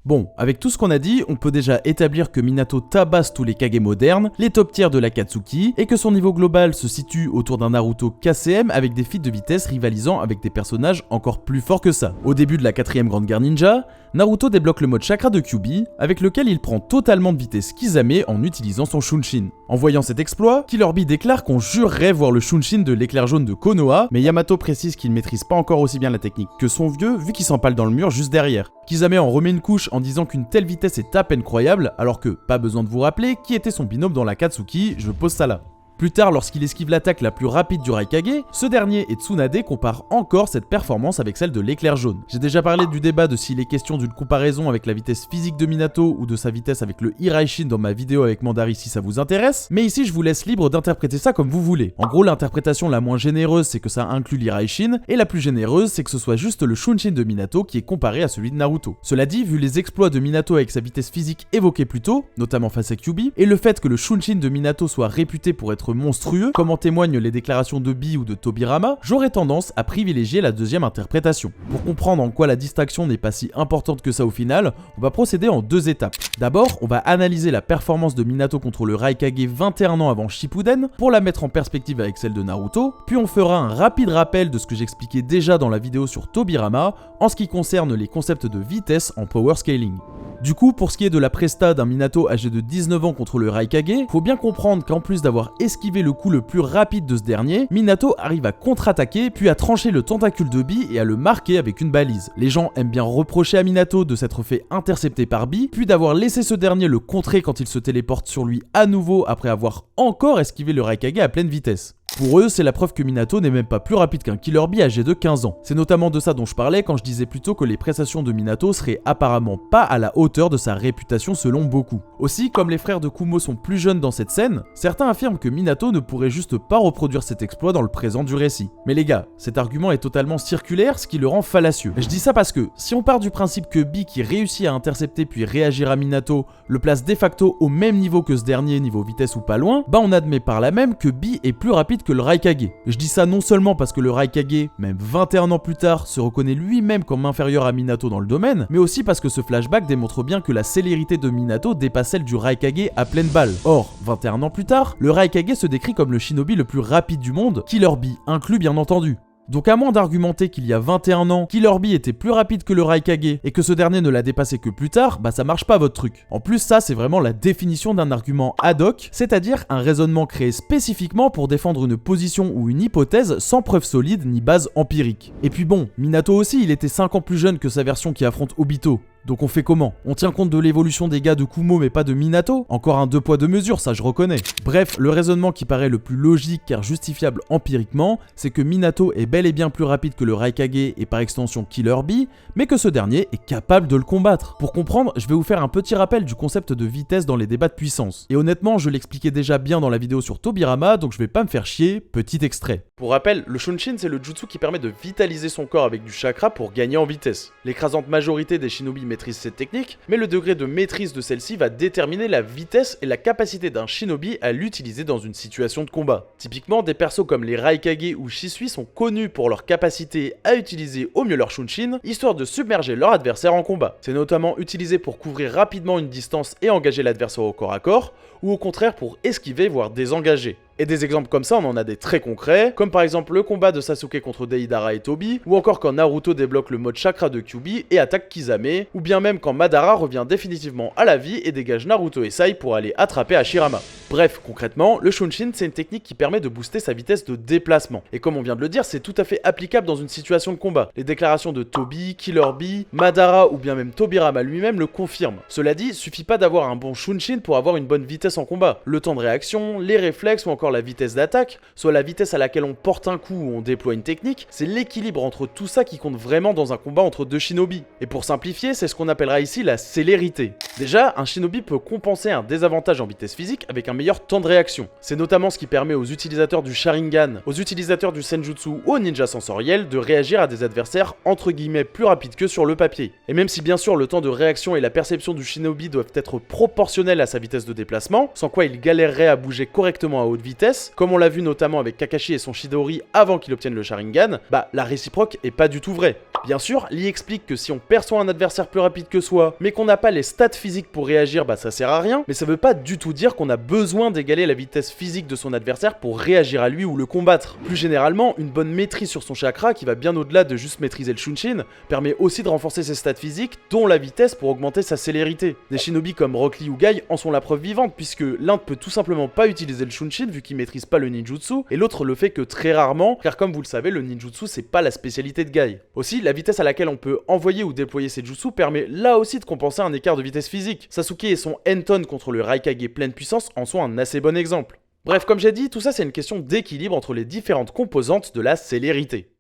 Bon, avec tout ce qu'on a dit, on peut déjà établir que Minato tabasse tous les Kage modernes, les top tiers de l'Akatsuki, et que son niveau global se situe autour d'un Naruto KCM avec des feats de vitesse rivalisant avec des personnages encore plus forts que ça. Au début de la 4ème grande guerre ninja, Naruto débloque le mode chakra de Kyuubi, avec lequel il prend totalement de vitesse Kisame en utilisant son Shunshin. En voyant cet exploit, Killer Bee déclare qu'on jurerait voir le Shunshin de l'éclair jaune de Konoha, mais Yamato précise qu'il maîtrise pas encore aussi bien la technique que son vieux, vu qu'il s'empale dans le mur juste derrière. Kisame en remet une couche en disant qu'une telle vitesse est à peine croyable, alors que, pas besoin de vous rappeler, qui était son binôme dans l'Akatsuki, je pose ça là. Plus tard, lorsqu'il esquive l'attaque la plus rapide du Raikage, ce dernier et Tsunade comparent encore cette performance avec celle de l'éclair jaune. J'ai déjà parlé du débat de s'il est question d'une comparaison avec la vitesse physique de Minato ou de sa vitesse avec le Hiraishin dans ma vidéo avec Mandari si ça vous intéresse, mais ici je vous laisse libre d'interpréter ça comme vous voulez. En gros, l'interprétation la moins généreuse c'est que ça inclut l'Hiraishin, et la plus généreuse c'est que ce soit juste le Shunshin de Minato qui est comparé à celui de Naruto. Cela dit, vu les exploits de Minato avec sa vitesse physique évoquée plus tôt, notamment face à Kyuubi, et le fait que le Shunshin de Minato soit réputé pour être monstrueux, comme en témoignent les déclarations de Bee ou de Tobirama, j'aurais tendance à privilégier la deuxième interprétation. Pour comprendre en quoi la distinction n'est pas si importante que ça au final, on va procéder en deux étapes. D'abord, on va analyser la performance de Minato contre le Raikage 21 ans avant Shippuden, pour la mettre en perspective avec celle de Naruto, puis on fera un rapide rappel de ce que j'expliquais déjà dans la vidéo sur Tobirama, en ce qui concerne les concepts de vitesse en power scaling. Du coup, pour ce qui est de la presta d'un Minato âgé de 19 ans contre le Raikage, faut bien comprendre qu'en plus d'avoir esquivé le coup le plus rapide de ce dernier, Minato arrive à contre-attaquer, puis à trancher le tentacule de Bee et à le marquer avec une balise. Les gens aiment bien reprocher à Minato de s'être fait intercepter par Bee, puis d'avoir laissé ce dernier le contrer quand il se téléporte sur lui à nouveau après avoir encore esquivé le Raikage à pleine vitesse. Pour eux, c'est la preuve que Minato n'est même pas plus rapide qu'un Killer Bee âgé de 15 ans. C'est notamment de ça dont je parlais quand je disais plutôt que les prestations de Minato seraient apparemment pas à la hauteur de sa réputation selon beaucoup. Aussi, comme les frères de Kumo sont plus jeunes dans cette scène, certains affirment que Minato ne pourrait juste pas reproduire cet exploit dans le présent du récit. Mais les gars, cet argument est totalement circulaire, ce qui le rend fallacieux. Je dis ça parce que, si on part du principe que Bee qui réussit à intercepter puis réagir à Minato le place de facto au même niveau que ce dernier, niveau vitesse ou pas loin, bah on admet par là même que Bee est plus rapide que le Raikage. Je dis ça non seulement parce que le Raikage, même 21 ans plus tard, se reconnaît lui-même comme inférieur à Minato dans le domaine, mais aussi parce que ce flashback démontre bien que la célérité de Minato dépasse celle du Raikage à pleine balle. Or, 21 ans plus tard, le Raikage se décrit comme le shinobi le plus rapide du monde, Killer Bee inclus bien entendu. Donc à moins d'argumenter qu'il y a 21 ans, Killer Bee était plus rapide que le Raikage et que ce dernier ne l'a dépassé que plus tard, bah ça marche pas votre truc. En plus ça c'est vraiment la définition d'un argument ad hoc, c'est-à-dire un raisonnement créé spécifiquement pour défendre une position ou une hypothèse sans preuve solide ni base empirique. Et puis bon, Minato aussi il était 5 ans plus jeune que sa version qui affronte Obito. Donc on fait comment? On tient compte de l'évolution des gars de Kumo mais pas de Minato? Encore un 2 poids 2 mesures, ça je reconnais. Bref, le raisonnement qui paraît le plus logique car justifiable empiriquement, c'est que Minato est bel et bien plus rapide que le Raikage et par extension Killer Bee, mais que ce dernier est capable de le combattre. Pour comprendre, je vais vous faire un petit rappel du concept de vitesse dans les débats de puissance. Et honnêtement, je l'expliquais déjà bien dans la vidéo sur Tobirama, donc je vais pas me faire chier, petit extrait. Pour rappel, le Shunshin c'est le jutsu qui permet de vitaliser son corps avec du chakra pour gagner en vitesse. L'écrasante majorité des shinobi maîtrise cette technique, mais le degré de maîtrise de celle-ci va déterminer la vitesse et la capacité d'un shinobi à l'utiliser dans une situation de combat. Typiquement, des persos comme les Raikage ou Shisui sont connus pour leur capacité à utiliser au mieux leur Shunshin, histoire de submerger leur adversaire en combat. C'est notamment utilisé pour couvrir rapidement une distance et engager l'adversaire au corps à corps, ou au contraire pour esquiver voire désengager. Et des exemples comme ça, on en a des très concrets, comme par exemple le combat de Sasuke contre Deidara et Tobi, ou encore quand Naruto débloque le mode chakra de Kyuubi et attaque Kisame, ou bien même quand Madara revient définitivement à la vie et dégage Naruto et Sai pour aller attraper Hashirama. Bref, concrètement, le Shunshin c'est une technique qui permet de booster sa vitesse de déplacement. Et comme on vient de le dire, c'est tout à fait applicable dans une situation de combat. Les déclarations de Tobi, Killer Bee, Madara ou bien même Tobirama lui-même le confirment. Cela dit, suffit pas d'avoir un bon Shunshin pour avoir une bonne vitesse en combat. Le temps de réaction, les réflexes ou encore la vitesse d'attaque, soit la vitesse à laquelle on porte un coup ou on déploie une technique, c'est l'équilibre entre tout ça qui compte vraiment dans un combat entre deux shinobi. Et pour simplifier, c'est ce qu'on appellera ici la célérité. Déjà, un shinobi peut compenser un désavantage en vitesse physique avec un meilleur temps de réaction. C'est notamment ce qui permet aux utilisateurs du Sharingan, aux utilisateurs du Senjutsu ou aux ninjas sensoriels de réagir à des adversaires entre guillemets plus rapides que sur le papier. Et même si bien sûr le temps de réaction et la perception du shinobi doivent être proportionnels à sa vitesse de déplacement, sans quoi il galérerait à bouger correctement à haute vitesse, comme on l'a vu notamment avec Kakashi et son Chidori avant qu'il obtienne le Sharingan, bah la réciproque est pas du tout vraie. Bien sûr, Lee explique que si on perçoit un adversaire plus rapide que soi, mais qu'on n'a pas les stats physiques pour réagir, bah ça sert à rien, mais ça veut pas du tout dire qu'on a besoin d'égaler la vitesse physique de son adversaire pour réagir à lui ou le combattre. Plus généralement, une bonne maîtrise sur son chakra, qui va bien au-delà de juste maîtriser le Shunshin, permet aussi de renforcer ses stats physiques, dont la vitesse pour augmenter sa célérité. Des shinobi comme Rock Lee ou Guy en sont la preuve vivante, puisque l'un ne peut tout simplement pas utiliser le Shunshin vu qu'il maîtrise pas le ninjutsu, et l'autre le fait que très rarement, car comme vous le savez, le ninjutsu c'est pas la spécialité de Guy. Aussi, la vitesse à laquelle on peut envoyer ou déployer ses jutsu permet là aussi de compenser un écart de vitesse physique. Sasuke et son Enton contre le Raikage pleine puissance en sont un assez bon exemple. Bref, comme j'ai dit, tout ça c'est une question d'équilibre entre les différentes composantes de la célérité.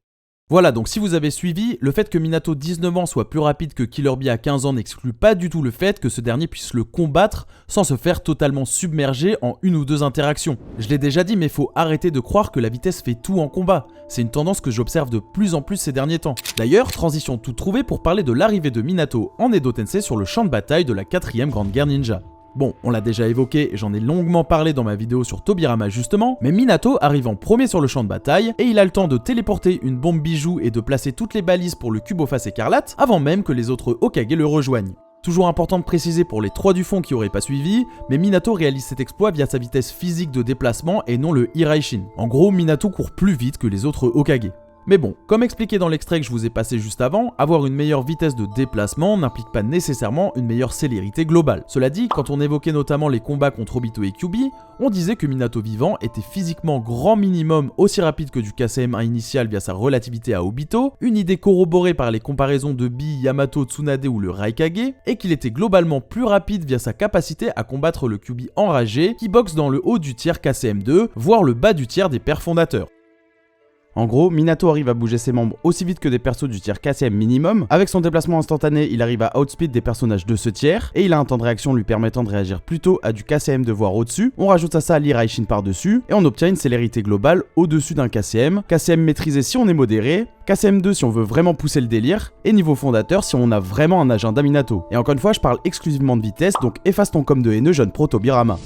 Voilà, donc si vous avez suivi, le fait que Minato 19 ans soit plus rapide que Killer Bee à 15 ans n'exclut pas du tout le fait que ce dernier puisse le combattre sans se faire totalement submerger en une ou deux interactions. Je l'ai déjà dit, mais faut arrêter de croire que la vitesse fait tout en combat. C'est une tendance que j'observe de plus en plus ces derniers temps. D'ailleurs, transition toute trouvée pour parler de l'arrivée de Minato en Edo Tensei sur le champ de bataille de la 4ème Grande Guerre Ninja. Bon, on l'a déjà évoqué et j'en ai longuement parlé dans ma vidéo sur Tobirama justement, mais Minato arrive en premier sur le champ de bataille et il a le temps de téléporter une bombe bijou et de placer toutes les balises pour le cube aux faces écarlates avant même que les autres Hokage le rejoignent. Toujours important de préciser pour les 3 du fond qui auraient pas suivi, mais Minato réalise cet exploit via sa vitesse physique de déplacement et non le Hiraishin. En gros, Minato court plus vite que les autres Hokage. Mais bon, comme expliqué dans l'extrait que je vous ai passé juste avant, avoir une meilleure vitesse de déplacement n'implique pas nécessairement une meilleure célérité globale. Cela dit, quand on évoquait notamment les combats contre Obito et Kyuubi, on disait que Minato vivant était physiquement grand minimum aussi rapide que du KCM1 initial via sa relativité à Obito, une idée corroborée par les comparaisons de Bee, Yamato, Tsunade ou le Raikage, et qu'il était globalement plus rapide via sa capacité à combattre le Kyuubi enragé qui boxe dans le haut du tiers KCM2, voire le bas du tiers des pères fondateurs. En gros, Minato arrive à bouger ses membres aussi vite que des persos du tiers KCM minimum. Avec son déplacement instantané, il arrive à outspeed des personnages de ce tiers, et il a un temps de réaction lui permettant de réagir plus tôt à du KCM de voire au-dessus. On rajoute à ça l'Hiraishin par-dessus, et on obtient une célérité globale au-dessus d'un KCM. KCM maîtrisé si on est modéré, KCM2 si on veut vraiment pousser le délire, et niveau fondateur si on a vraiment un agenda Minato. Et encore une fois, je parle exclusivement de vitesse, donc efface ton com de haineux jeune pro Tobirama.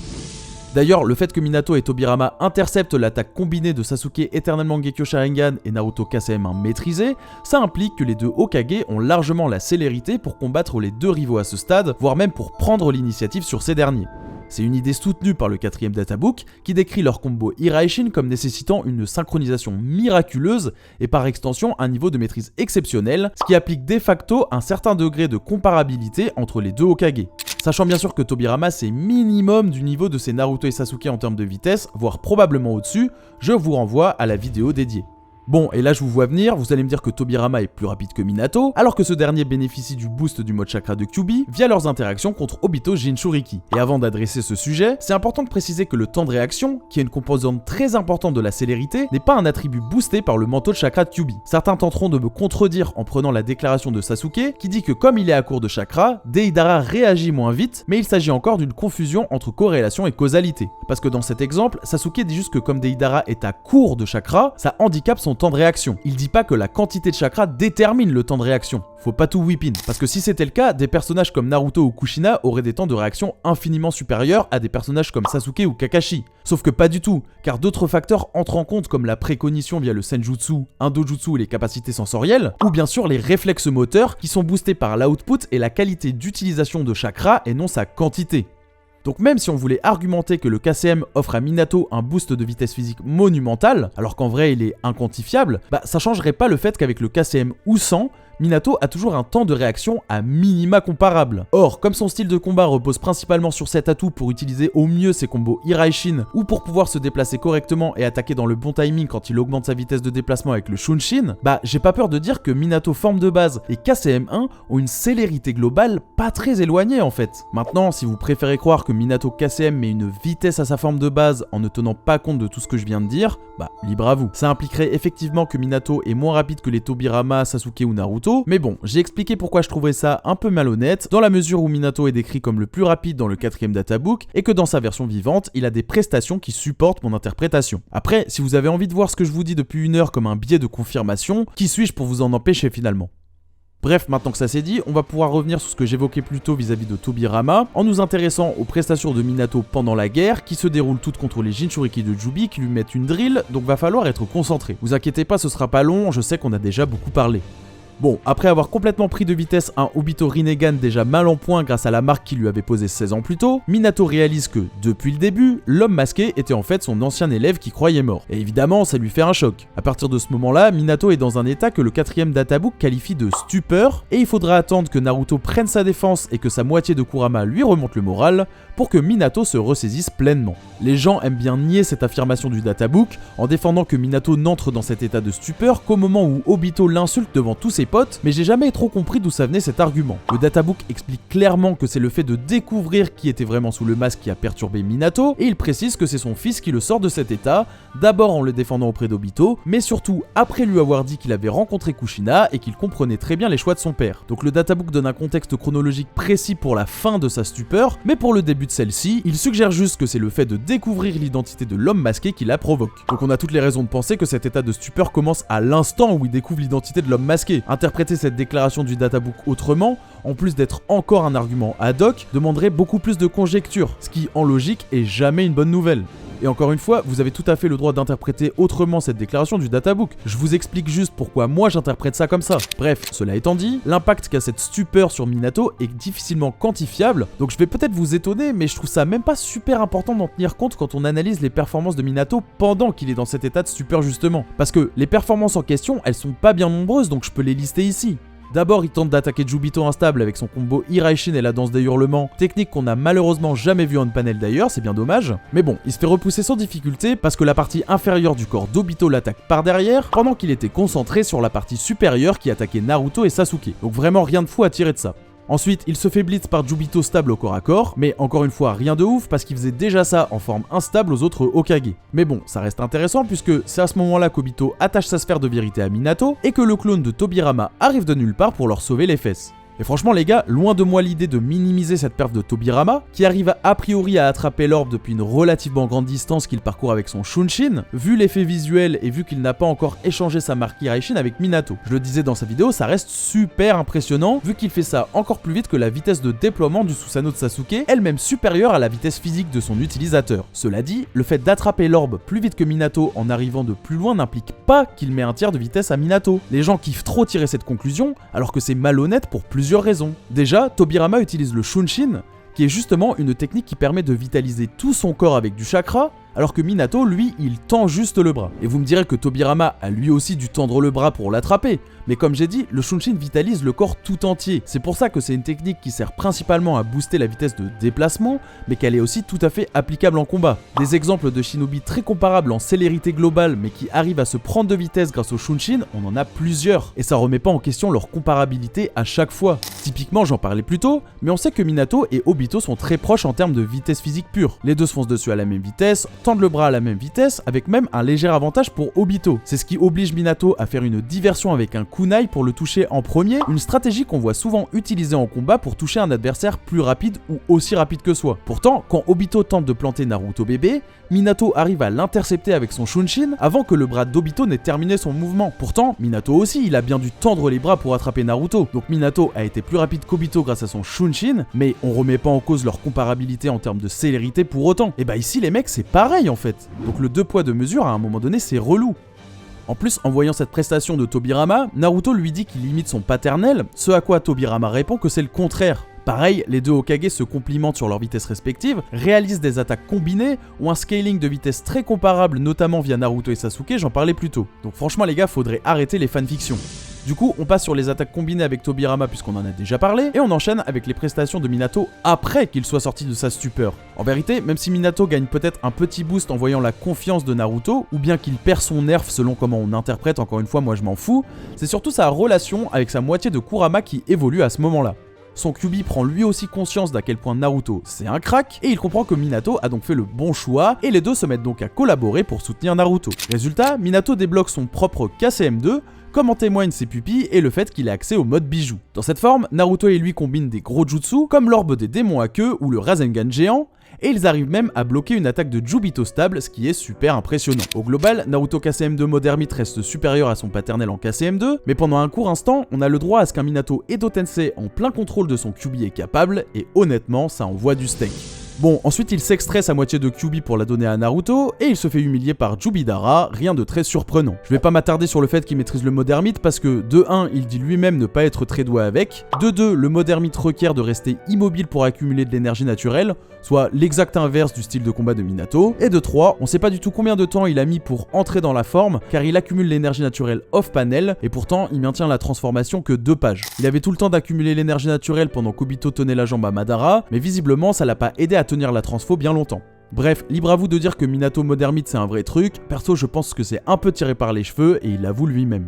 D'ailleurs, le fait que Minato et Tobirama interceptent l'attaque combinée de Sasuke Eternal Mangekyo Sharingan et Naruto KCM1 maîtrisé, ça implique que les deux Hokage ont largement la célérité pour combattre les deux rivaux à ce stade, voire même pour prendre l'initiative sur ces derniers. C'est une idée soutenue par le 4ème databook qui décrit leur combo Hiraishin comme nécessitant une synchronisation miraculeuse et par extension un niveau de maîtrise exceptionnel, ce qui applique de facto un certain degré de comparabilité entre les deux Hokage. Sachant bien sûr que Tobirama c'est minimum du niveau de ses Naruto et Sasuke en termes de vitesse, voire probablement au-dessus, je vous renvoie à la vidéo dédiée. Bon, et là je vous vois venir, vous allez me dire que Tobirama est plus rapide que Minato, alors que ce dernier bénéficie du boost du mode chakra de Kyuubi via leurs interactions contre Obito Jinchuriki. Et avant d'adresser ce sujet, c'est important de préciser que le temps de réaction, qui est une composante très importante de la célérité, n'est pas un attribut boosté par le manteau de chakra de Kyuubi. Certains tenteront de me contredire en prenant la déclaration de Sasuke, qui dit que comme il est à court de chakra, Deidara réagit moins vite, mais il s'agit encore d'une confusion entre corrélation et causalité. Parce que dans cet exemple, Sasuke dit juste que comme Deidara est à court de chakra, ça handicape son temps de réaction. Il dit pas que la quantité de chakra détermine le temps de réaction. Faut pas tout whip in. Parce que si c'était le cas, des personnages comme Naruto ou Kushina auraient des temps de réaction infiniment supérieurs à des personnages comme Sasuke ou Kakashi. Sauf que pas du tout, car d'autres facteurs entrent en compte comme la précognition via le senjutsu, un dojutsu et les capacités sensorielles, ou bien sûr les réflexes moteurs qui sont boostés par l'output et la qualité d'utilisation de chakra et non sa quantité. Donc même si on voulait argumenter que le KCM offre à Minato un boost de vitesse physique monumental, alors qu'en vrai il est inquantifiable, ça changerait pas le fait qu'avec le KCM ou sans, Minato a toujours un temps de réaction à minima comparable. Or, comme son style de combat repose principalement sur cet atout pour utiliser au mieux ses combos Iraishin ou pour pouvoir se déplacer correctement et attaquer dans le bon timing quand il augmente sa vitesse de déplacement avec le Shunshin, j'ai pas peur de dire que Minato forme de base et KCM1 ont une célérité globale pas très éloignée en fait. Maintenant, si vous préférez croire que Minato KCM met une vitesse à sa forme de base en ne tenant pas compte de tout ce que je viens de dire, libre à vous. Ça impliquerait effectivement que Minato est moins rapide que les Tobirama, Sasuke ou Naruto, mais bon, j'ai expliqué pourquoi je trouvais ça un peu malhonnête, dans la mesure où Minato est décrit comme le plus rapide dans le 4ème databook, et que dans sa version vivante, il a des prestations qui supportent mon interprétation. Après, si vous avez envie de voir ce que je vous dis depuis 1 heure comme un biais de confirmation, qui suis-je pour vous en empêcher finalement ? Bref, maintenant que ça c'est dit, on va pouvoir revenir sur ce que j'évoquais plus tôt vis-à-vis de Tobirama, en nous intéressant aux prestations de Minato pendant la guerre, qui se déroulent toutes contre les Jinchuriki de Kyuubi, qui lui mettent une drill, donc va falloir être concentré. Vous inquiétez pas, ce sera pas long, je sais qu'on a déjà beaucoup parlé. Bon, après avoir complètement pris de vitesse un Obito Rinnegan déjà mal en point grâce à la marque qu'il lui avait posée 16 ans plus tôt, Minato réalise que, depuis le début, l'homme masqué était en fait son ancien élève qui croyait mort. Et évidemment, ça lui fait un choc. À partir de ce moment-là, Minato est dans un état que le 4ème databook qualifie de stupeur, et il faudra attendre que Naruto prenne sa défense et que sa moitié de Kurama lui remonte le moral, pour que Minato se ressaisisse pleinement. Les gens aiment bien nier cette affirmation du databook, en défendant que Minato n'entre dans cet état de stupeur qu'au moment où Obito l'insulte devant tous ses potes, mais j'ai jamais trop compris d'où ça venait cet argument. Le databook explique clairement que c'est le fait de découvrir qui était vraiment sous le masque qui a perturbé Minato, et il précise que c'est son fils qui le sort de cet état, d'abord en le défendant auprès d'Obito, mais surtout après lui avoir dit qu'il avait rencontré Kushina et qu'il comprenait très bien les choix de son père. Donc le databook donne un contexte chronologique précis pour la fin de sa stupeur, mais pour le début de celle-ci, il suggère juste que c'est le fait de découvrir l'identité de l'homme masqué qui la provoque. Donc on a toutes les raisons de penser que cet état de stupeur commence à l'instant où il découvre l'identité de l'homme masqué. Interpréter cette déclaration du databook autrement, en plus d'être encore un argument ad hoc, demanderait beaucoup plus de conjectures, ce qui en logique est jamais une bonne nouvelle. Et encore une fois, vous avez tout à fait le droit d'interpréter autrement cette déclaration du databook. Je vous explique juste pourquoi moi j'interprète ça comme ça. Bref, cela étant dit, l'impact qu'a cette stupeur sur Minato est difficilement quantifiable, donc je vais peut-être vous étonner, mais je trouve ça même pas super important d'en tenir compte quand on analyse les performances de Minato pendant qu'il est dans cet état de stupeur justement. Parce que les performances en question, elles sont pas bien nombreuses, donc je peux les lister ici. D'abord, il tente d'attaquer Jubito instable avec son combo Iraishin et la danse des hurlements, technique qu'on a malheureusement jamais vue en panel d'ailleurs, c'est bien dommage. Mais bon, il se fait repousser sans difficulté parce que la partie inférieure du corps d'Obito l'attaque par derrière, pendant qu'il était concentré sur la partie supérieure qui attaquait Naruto et Sasuke. Donc vraiment rien de fou à tirer de ça. Ensuite, il se fait blitz par Jubito stable au corps à corps, mais encore une fois, rien de ouf parce qu'il faisait déjà ça en forme instable aux autres Hokage. Mais bon, ça reste intéressant puisque c'est à ce moment-là qu'Obito attache sa sphère de vérité à Minato et que le clone de Tobirama arrive de nulle part pour leur sauver les fesses. Et franchement les gars, loin de moi l'idée de minimiser cette perf de Tobirama, qui arrive a priori à attraper l'orbe depuis une relativement grande distance qu'il parcourt avec son Shunshin, vu l'effet visuel et vu qu'il n'a pas encore échangé sa marque Iraishin avec Minato. Je le disais dans sa vidéo, ça reste super impressionnant, vu qu'il fait ça encore plus vite que la vitesse de déploiement du Susanoo de Sasuke, elle-même supérieure à la vitesse physique de son utilisateur. Cela dit, le fait d'attraper l'orbe plus vite que Minato en arrivant de plus loin n'implique pas qu'il met un tiers de vitesse à Minato. Les gens kiffent trop tirer cette conclusion, alors que c'est malhonnête pour plusieurs raisons. Déjà, Tobirama utilise le Shunshin, qui est justement une technique qui permet de vitaliser tout son corps avec du chakra, alors que Minato, lui, il tend juste le bras. Et vous me direz que Tobirama a lui aussi dû tendre le bras pour l'attraper, mais comme j'ai dit, le Shunshin vitalise le corps tout entier. C'est pour ça que c'est une technique qui sert principalement à booster la vitesse de déplacement, mais qu'elle est aussi tout à fait applicable en combat. Des exemples de shinobi très comparables en célérité globale, mais qui arrivent à se prendre de vitesse grâce au Shunshin, on en a plusieurs. Et ça remet pas en question leur comparabilité à chaque fois. Typiquement, j'en parlais plus tôt, mais on sait que Minato et Obito sont très proches en termes de vitesse physique pure. Les deux se foncent dessus à la même vitesse, tendent le bras à la même vitesse, avec même un léger avantage pour Obito. C'est ce qui oblige Minato à faire une diversion avec un kunai pour le toucher en premier, une stratégie qu'on voit souvent utilisée en combat pour toucher un adversaire plus rapide ou aussi rapide que soi. Pourtant, quand Obito tente de planter Naruto bébé, Minato arrive à l'intercepter avec son Shunshin avant que le bras d'Obito n'ait terminé son mouvement. Pourtant, Minato aussi, il a bien dû tendre les bras pour attraper Naruto. Donc Minato a été plus rapide qu'Obito grâce à son Shunshin, mais on remet pas en cause leur comparabilité en termes de célérité pour autant. Et bah ici les mecs c'est pareil en fait. Donc le deux poids deux mesures à un moment donné c'est relou. En plus, en voyant cette prestation de Tobirama, Naruto lui dit qu'il imite son paternel, ce à quoi Tobirama répond que c'est le contraire. Pareil, les deux Hokage se complimentent sur leurs vitesses respectives, réalisent des attaques combinées ou un scaling de vitesse très comparable, notamment via Naruto et Sasuke, j'en parlais plus tôt. Donc franchement les gars, faudrait arrêter les fanfictions. Du coup, on passe sur les attaques combinées avec Tobirama puisqu'on en a déjà parlé, et on enchaîne avec les prestations de Minato après qu'il soit sorti de sa stupeur. En vérité, même si Minato gagne peut-être un petit boost en voyant la confiance de Naruto, ou bien qu'il perd son nerf selon comment on interprète, encore une fois moi je m'en fous, c'est surtout sa relation avec sa moitié de Kurama qui évolue à ce moment-là. Son Kyuubi prend lui aussi conscience d'à quel point Naruto c'est un crack, et il comprend que Minato a donc fait le bon choix, et les deux se mettent donc à collaborer pour soutenir Naruto. Résultat, Minato débloque son propre KCM2, comme en témoignent ses pupilles et le fait qu'il ait accès au mode bijou. Dans cette forme, Naruto et lui combinent des gros jutsu, comme l'orbe des démons à queue ou le Rasengan géant, et ils arrivent même à bloquer une attaque de Jubito stable, ce qui est super impressionnant. Au global, Naruto KCM2 mode ermite reste supérieur à son paternel en KCM2, mais pendant un court instant, on a le droit à ce qu'un Minato Edo Tensei en plein contrôle de son Kyuubi est capable, et honnêtement, ça envoie du steak. Bon, ensuite il s'extrait sa moitié de Kyuubi pour la donner à Naruto, et il se fait humilier par Jubidara, rien de très surprenant. Je vais pas m'attarder sur le fait qu'il maîtrise le mode ermite parce que de 1, il dit lui-même ne pas être très doué avec, de 2, le mode ermite requiert de rester immobile pour accumuler de l'énergie naturelle, soit l'exact inverse du style de combat de Minato, et de 3, on sait pas du tout combien de temps il a mis pour entrer dans la forme, car il accumule l'énergie naturelle off-panel, et pourtant il maintient la transformation que 2 pages. Il avait tout le temps d'accumuler l'énergie naturelle pendant qu'Obito tenait la jambe à Madara, mais visiblement ça l'a pas aidé à tenir la transfo bien longtemps. Bref, libre à vous de dire que Minato mode ermite c'est un vrai truc, perso je pense que c'est un peu tiré par les cheveux et il l'avoue lui-même.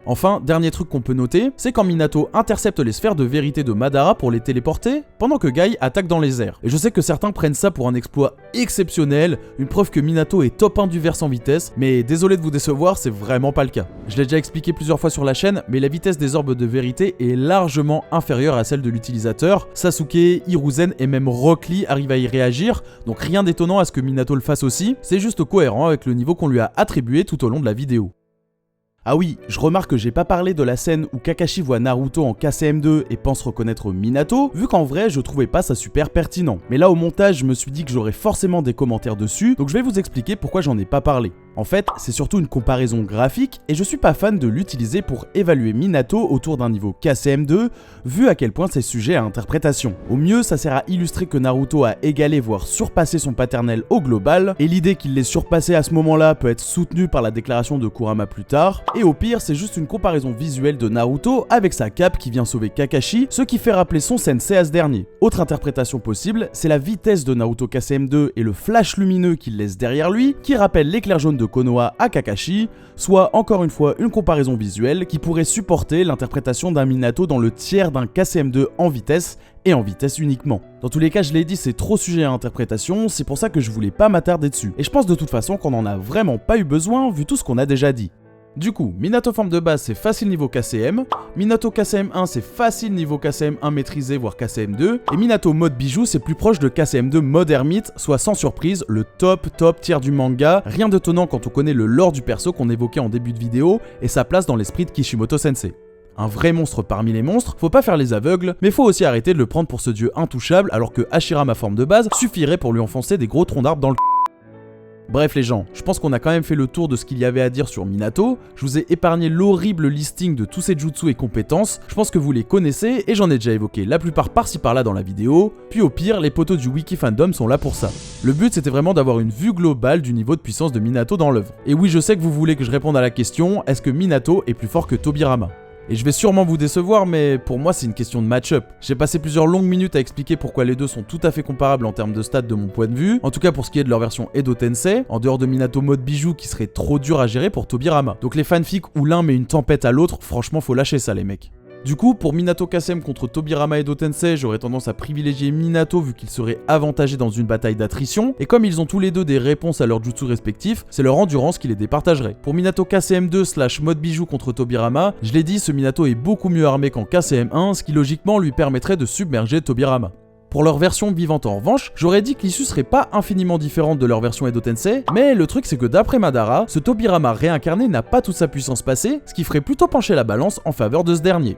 Enfin, dernier truc qu'on peut noter, c'est quand Minato intercepte les sphères de vérité de Madara pour les téléporter, pendant que Guy attaque dans les airs. Et je sais que certains prennent ça pour un exploit exceptionnel, une preuve que Minato est top 1 du verse en vitesse, mais désolé de vous décevoir, c'est vraiment pas le cas. Je l'ai déjà expliqué plusieurs fois sur la chaîne, mais la vitesse des orbes de vérité est largement inférieure à celle de l'utilisateur. Sasuke, Hiruzen et même Rock Lee arrivent à y réagir, donc rien d'étonnant à ce que Minato le fasse aussi, c'est juste cohérent avec le niveau qu'on lui a attribué tout au long de la vidéo. Ah oui, je remarque que j'ai pas parlé de la scène où Kakashi voit Naruto en KCM2 et pense reconnaître Minato, vu qu'en vrai je trouvais pas ça super pertinent. Mais là au montage je me suis dit que j'aurais forcément des commentaires dessus, donc je vais vous expliquer pourquoi j'en ai pas parlé. En fait, c'est surtout une comparaison graphique et je suis pas fan de l'utiliser pour évaluer Minato autour d'un niveau KCM2, vu à quel point c'est sujet à interprétation. Au mieux, ça sert à illustrer que Naruto a égalé voire surpassé son paternel au global, et l'idée qu'il l'ait surpassé à ce moment-là peut être soutenue par la déclaration de Kurama plus tard, et au pire, c'est juste une comparaison visuelle de Naruto avec sa cape qui vient sauver Kakashi, ce qui fait rappeler son sensei à ce dernier. Autre interprétation possible, c'est la vitesse de Naruto KCM2 et le flash lumineux qu'il laisse derrière lui, qui rappelle l'éclair jaune de Konoha à Kakashi, soit encore une fois une comparaison visuelle qui pourrait supporter l'interprétation d'un Minato dans le tiers d'un KCM2 en vitesse et en vitesse uniquement. Dans tous les cas, je l'ai dit, c'est trop sujet à interprétation, c'est pour ça que je voulais pas m'attarder dessus. Et je pense de toute façon qu'on en a vraiment pas eu besoin vu tout ce qu'on a déjà dit. Du coup, Minato forme de base c'est facile niveau KCM, Minato KCM1 c'est facile niveau KCM1 maîtrisé voire KCM2, et Minato mode bijou c'est plus proche de KCM2 mode ermite, soit sans surprise le top tiers du manga, rien d'étonnant quand on connaît le lore du perso qu'on évoquait en début de vidéo et sa place dans l'esprit de Kishimoto Sensei. Un vrai monstre parmi les monstres, faut pas faire les aveugles, mais faut aussi arrêter de le prendre pour ce dieu intouchable alors que Hashirama forme de base suffirait pour lui enfoncer des gros troncs d'arbres dans le Bref les gens, je pense qu'on a quand même fait le tour de ce qu'il y avait à dire sur Minato, je vous ai épargné l'horrible listing de tous ses jutsu et compétences, je pense que vous les connaissez et j'en ai déjà évoqué la plupart par-ci par-là dans la vidéo, puis au pire, les potos du wiki fandom sont là pour ça. Le but c'était vraiment d'avoir une vue globale du niveau de puissance de Minato dans l'œuvre. Et oui, je sais que vous voulez que je réponde à la question, est-ce que Minato est plus fort que Tobirama ? Et je vais sûrement vous décevoir, mais pour moi c'est une question de match-up. J'ai passé plusieurs longues minutes à expliquer pourquoi les deux sont tout à fait comparables en termes de stats de mon point de vue, en tout cas pour ce qui est de leur version Edo Tensei, en dehors de Minato mode bijou qui serait trop dur à gérer pour Tobirama. Donc les fanfics où l'un met une tempête à l'autre, franchement faut lâcher ça les mecs. Du coup, pour Minato Kasem contre Tobirama Edo Tensei, j'aurais tendance à privilégier Minato vu qu'il serait avantagé dans une bataille d'attrition, et comme ils ont tous les deux des réponses à leurs jutsu respectifs, c'est leur endurance qui les départagerait. Pour Minato KCM2 / mode bijou contre Tobirama, je l'ai dit, ce Minato est beaucoup mieux armé qu'en KCM1, ce qui logiquement lui permettrait de submerger Tobirama. Pour leur version vivante en revanche, j'aurais dit que l'issue serait pas infiniment différente de leur version Edo Tensei, mais le truc c'est que d'après Madara, ce Tobirama réincarné n'a pas toute sa puissance passée, ce qui ferait plutôt pencher la balance en faveur de ce dernier.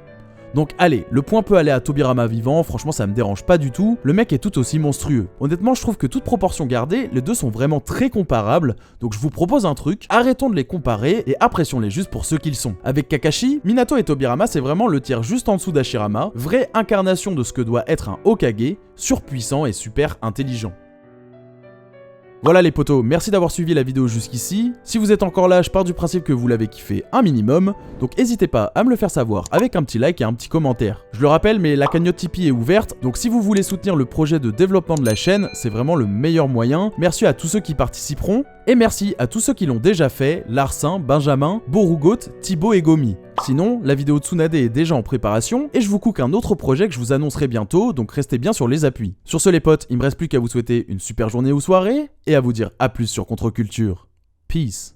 Donc allez, le point peut aller à Tobirama vivant, franchement ça me dérange pas du tout, le mec est tout aussi monstrueux. Honnêtement je trouve que toute proportion gardée, les deux sont vraiment très comparables, donc je vous propose un truc, arrêtons de les comparer et apprécions-les juste pour ceux qu'ils sont. Avec Kakashi, Minato et Tobirama c'est vraiment le tiers juste en dessous d'Hashirama, vraie incarnation de ce que doit être un Hokage, surpuissant et super intelligent. Voilà les potos, merci d'avoir suivi la vidéo jusqu'ici. Si vous êtes encore là, je pars du principe que vous l'avez kiffé un minimum, donc n'hésitez pas à me le faire savoir avec un petit like et un petit commentaire. Je le rappelle, mais la cagnotte Tipeee est ouverte, donc si vous voulez soutenir le projet de développement de la chaîne, c'est vraiment le meilleur moyen. Merci à tous ceux qui participeront, et merci à tous ceux qui l'ont déjà fait, Larsin, Benjamin, Borugot, Thibaut et Gomi. Sinon, la vidéo de Tsunade est déjà en préparation, et je vous cook un autre projet que je vous annoncerai bientôt, donc restez bien sur les appuis. Sur ce les potes, il me reste plus qu'à vous souhaiter une super journée ou soirée, et à vous dire à plus sur Contre-Culture. Peace.